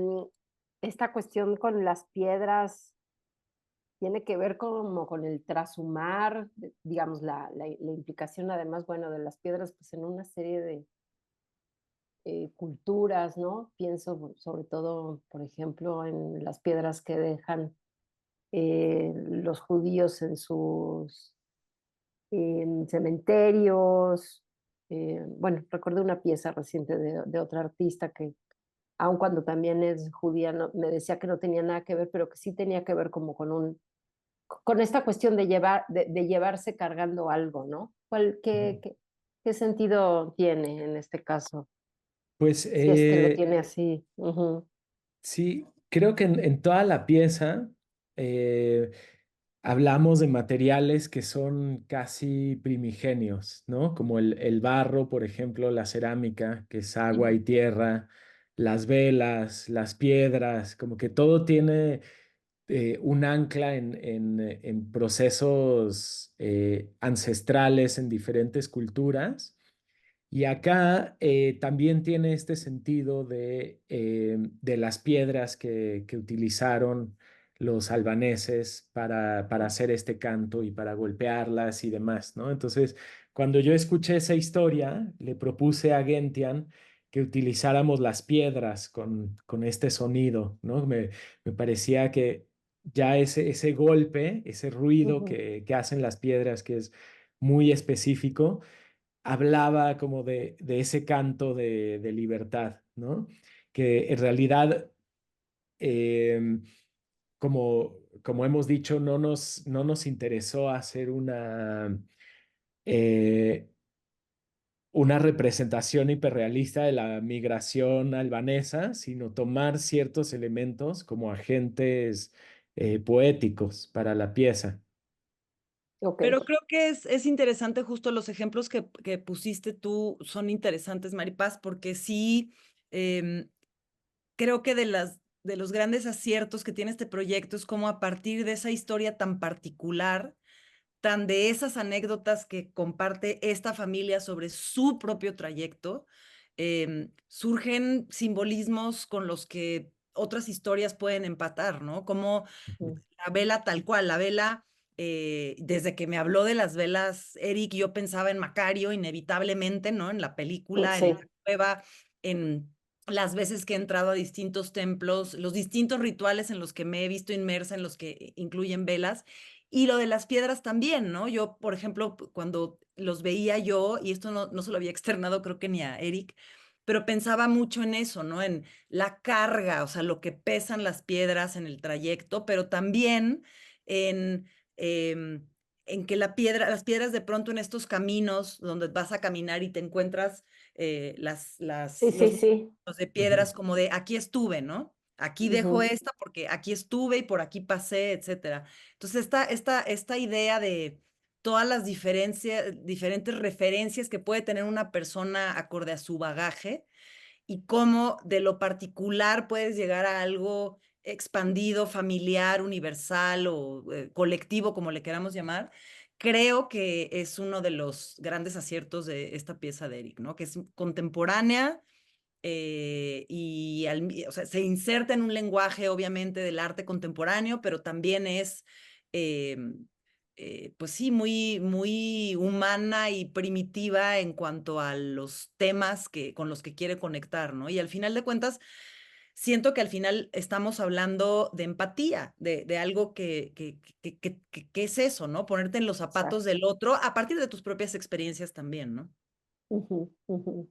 A: esta cuestión con las piedras tiene que ver como con el trashumar, digamos, la implicación además, bueno, de las piedras, pues en una serie de culturas, ¿no? Pienso sobre todo, por ejemplo, en las piedras que dejan los judíos en sus cementerios. Bueno, recuerdo una pieza reciente de otra artista que, aun cuando también es judía, me decía que no tenía nada que ver, pero que sí tenía que ver como con esta cuestión de llevarse cargando algo, ¿no?
C: Ujú.
A: ¿Qué sentido tiene en este caso?
C: Pues
A: Si es que lo tiene así. Ujú,
C: sí, creo que en toda la pieza eh, hablamos de materiales que son casi primigenios, ¿no? Como el barro, por ejemplo, la cerámica, que es agua y tierra, las velas, las piedras, como que todo tiene un ancla en procesos ancestrales en diferentes culturas. Y acá también tiene este sentido de las piedras que utilizaron los albaneses para hacer este canto y para golpearlas y demás, ¿no? Entonces, cuando yo escuché esa historia, le propuse a Gentian que utilizáramos las piedras con este sonido, ¿no? Me parecía que ya ese golpe, ese ruido
A: ujú.
C: que hacen las piedras, que es muy específico, hablaba como de ese canto de libertad, ¿no? Que en realidad, eh, como hemos dicho, no nos interesó hacer eh, una representación hiperrealista de la migración albanesa, sino tomar ciertos elementos como agentes poéticos para la pieza.
A: Ok,
B: Pero creo que es interesante justo los ejemplos que pusiste tú son interesantes, Maripaz, porque sí, em, creo que de los grandes aciertos que tiene este proyecto es como a partir de esa historia tan particular, tan de esas anécdotas que comparte esta familia sobre su propio trayecto, surgen simbolismos con los que otras historias pueden empatar, ¿no? Como
A: ujú,
B: la vela tal cual, la vela, desde que me habló de las velas, Eric, yo pensaba en Macario, inevitablemente, ¿no? En la película, en la
A: sí,
B: cueva, en las veces que he entrado a distintos templos, los distintos rituales en los que me he visto inmersa, en los que incluyen velas, y lo de las piedras también, ¿no? Yo, por ejemplo, cuando los veía yo, y esto no se lo había externado creo que ni a Eric, pero pensaba mucho en eso, ¿no? En la carga, o sea, lo que pesan las piedras en el trayecto, pero también en, em, en que las piedras de pronto en estos caminos donde vas a caminar y te encuentras
A: sí, sí, sí.
B: los de
C: Ujú.
B: piedras como de aquí estuve, ¿no? Aquí dejo
A: Ujú,
B: esta porque aquí estuve y por aquí pasé, etcétera. Entonces, esta idea de todas las diferentes referencias que puede tener una persona acorde a su bagaje, y cómo de lo particular puedes llegar a algo expandido, familiar, universal o colectivo, como le queramos llamar, creo que es uno de los grandes aciertos de esta pieza de Eric, ¿no? Que es contemporánea o sea, se inserta en un lenguaje, obviamente, del arte contemporáneo, pero también es, eh, pues sí, muy humana y primitiva en cuanto a los temas con los que quiere conectar, ¿no? Y al final de cuentas, siento que al final estamos hablando de empatía, de algo que es eso, ¿no? Ponerte en los zapatos
A: exacto.
B: del otro a partir de tus propias experiencias también, ¿no?
A: Ujú, ujú.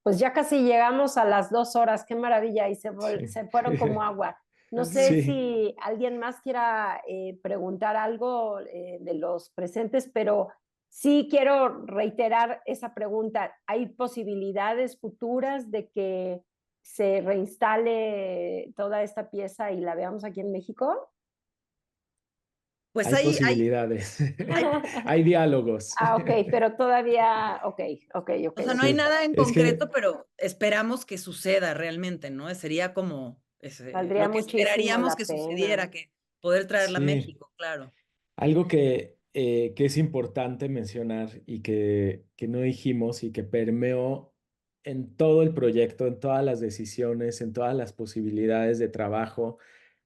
A: Pues ya casi llegamos a las 2 horas, qué maravilla, y
C: Sí.
A: se fueron como agua. No sé
B: Así.
C: Sí.
A: si alguien más quiera preguntar algo de los presentes, pero sí quiero reiterar esa pregunta. ¿Hay posibilidades futuras de que se reinstale toda esta pieza y la veamos aquí en México?
B: Pues
C: Hay posibilidades,
B: hay
C: hay diálogos.
A: Ah, ok, pero todavía, ok, ok, ok,
B: O sea, no hay
C: Sí,
B: nada en
C: es
B: concreto,
C: que
B: pero esperamos que suceda realmente, ¿no? Sería como
A: Valdría
B: lo que
A: muchísimo
B: esperaríamos
A: la
B: que
A: pena.
B: sucediera, que poder traerla a
C: sí,
B: México, claro.
C: algo que es importante mencionar y que no dijimos y que permeó en todo el proyecto, en todas las decisiones, en todas las posibilidades de trabajo,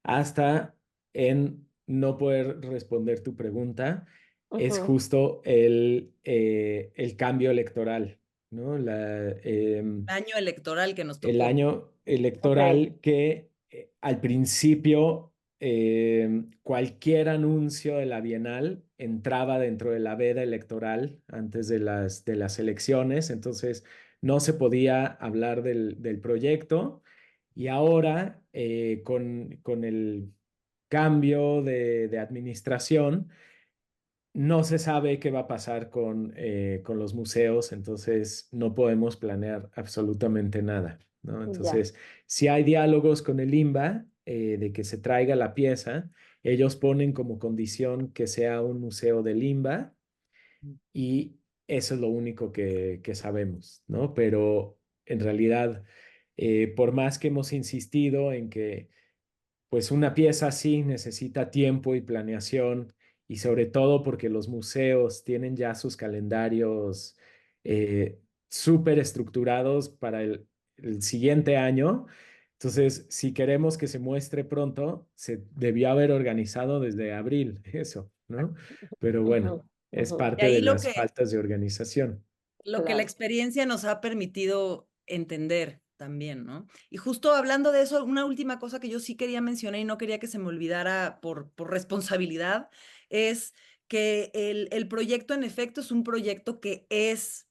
C: hasta en no poder responder tu pregunta, es
A: Ujú.
C: justo el cambio electoral, ¿no?
B: Año electoral que nos
C: El
B: tocó.
C: año
A: Ok,
C: electoral que al principio cualquier anuncio de la Bienal entraba dentro de la veda electoral antes de las elecciones, entonces no se podía hablar del proyecto y ahora con el cambio de administración no se sabe qué va a pasar con los museos, entonces no podemos planear absolutamente nada, ¿no?
A: ya,
C: Entonces, si hay diálogos con el INBA de que se traiga la pieza, ellos ponen como condición que sea un museo del INBA y eso es lo único que sabemos, ¿no? Pero en realidad, por más que hemos insistido en que pues una pieza así necesita tiempo y planeación y sobre todo porque los museos tienen ya sus calendarios súper estructurados para el siguiente año. Entonces, si queremos que se muestre pronto, se debió haber organizado desde abril, eso, ¿no? Pero bueno,
A: ujú,
C: es
A: ujú,
B: Y
C: parte de
B: ahí
C: las faltas de organización.
B: lo que la
A: claro,
B: experiencia nos ha permitido entender también, ¿no? Y justo hablando de eso, una última cosa que yo sí quería mencionar y no quería que se me olvidara por responsabilidad, es que el proyecto en efecto es un proyecto que es,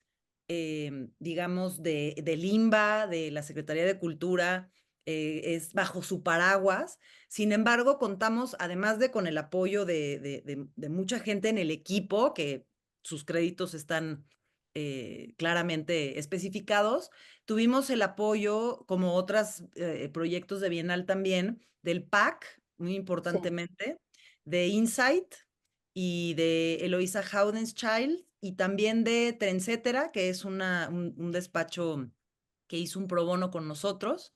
B: digamos, del INBA, de la Secretaría de Cultura, es bajo su paraguas. Sin embargo, contamos, además de con el apoyo de mucha gente en el equipo, que sus créditos están claramente especificados. Tuvimos el apoyo, como otros proyectos de Bienal también, del PAC, muy
A: sí,
B: importantemente, de Insight y de Eloisa Haudenschildt y también de Trendsetera, que es un despacho que hizo un pro bono con nosotros.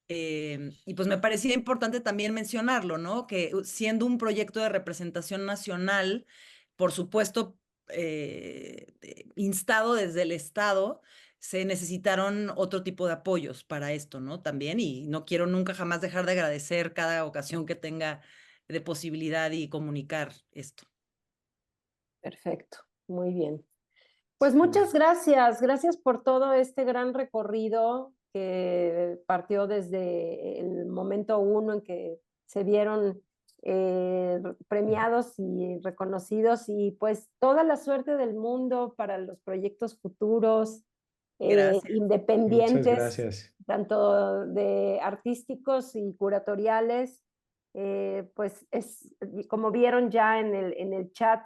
B: Y pues me parecía importante también mencionarlo, ¿no? Que siendo un proyecto de representación nacional, por supuesto, instado desde el Estado, se necesitaron otro tipo de apoyos para esto, ¿no? También, y no quiero nunca jamás dejar de agradecer cada ocasión que tenga de posibilidad y comunicar esto.
A: perfecto, muy bien. Pues muchas gracias, gracias por todo este gran recorrido que partió desde el momento uno en que se vieron premiados y reconocidos y pues toda la suerte del mundo para los proyectos futuros,
B: Gracias.
C: Muchas
A: independientes,
C: gracias.
A: tanto de artísticos y curatoriales. Pues es, como vieron ya en el chat,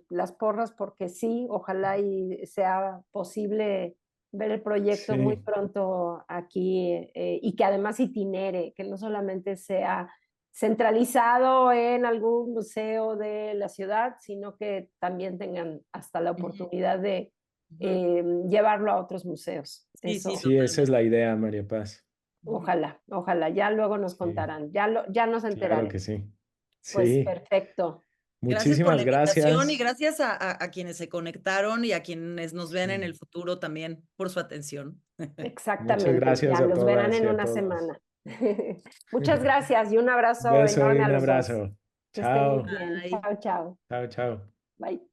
A: las porras porque sí, ojalá y sea posible ver el proyecto muy
C: Sí.
A: pronto aquí y que además itinere, que no solamente sea centralizado en algún museo de la ciudad, sino que también tengan hasta la
B: Ujú,
A: oportunidad de
B: ujú.
A: llevarlo a otros museos.
B: Sí, sí,
A: Eso,
C: Sí, esa es
B: totalmente.
C: la idea, María Paz.
B: Ujú.
A: ojalá, ojalá, ya luego nos
C: Sí,
A: contarán, ya nos
C: claro que
A: enteraremos.
C: sí.
A: Pues
C: Sí,
A: perfecto.
B: Gracias por la
C: muchísimas
B: invitación y
C: gracias.
B: gracias a quienes se conectaron y a quienes nos vean en
C: Sí.
B: el futuro también por su atención.
C: Muchas
A: Exactamente,
C: gracias
A: ya
C: a
A: los verán
C: todas y
A: en
C: a
A: una
C: todos.
A: semana. Muchas gracias y un
C: Un
A: abrazo
C: beso y
A: enorme a
C: un
A: los dos.
C: abrazo.
A: Que estén muy
C: Chao.
A: bien.
B: Bye.
A: Chao, chao.
C: Chao, chao.
A: Bye.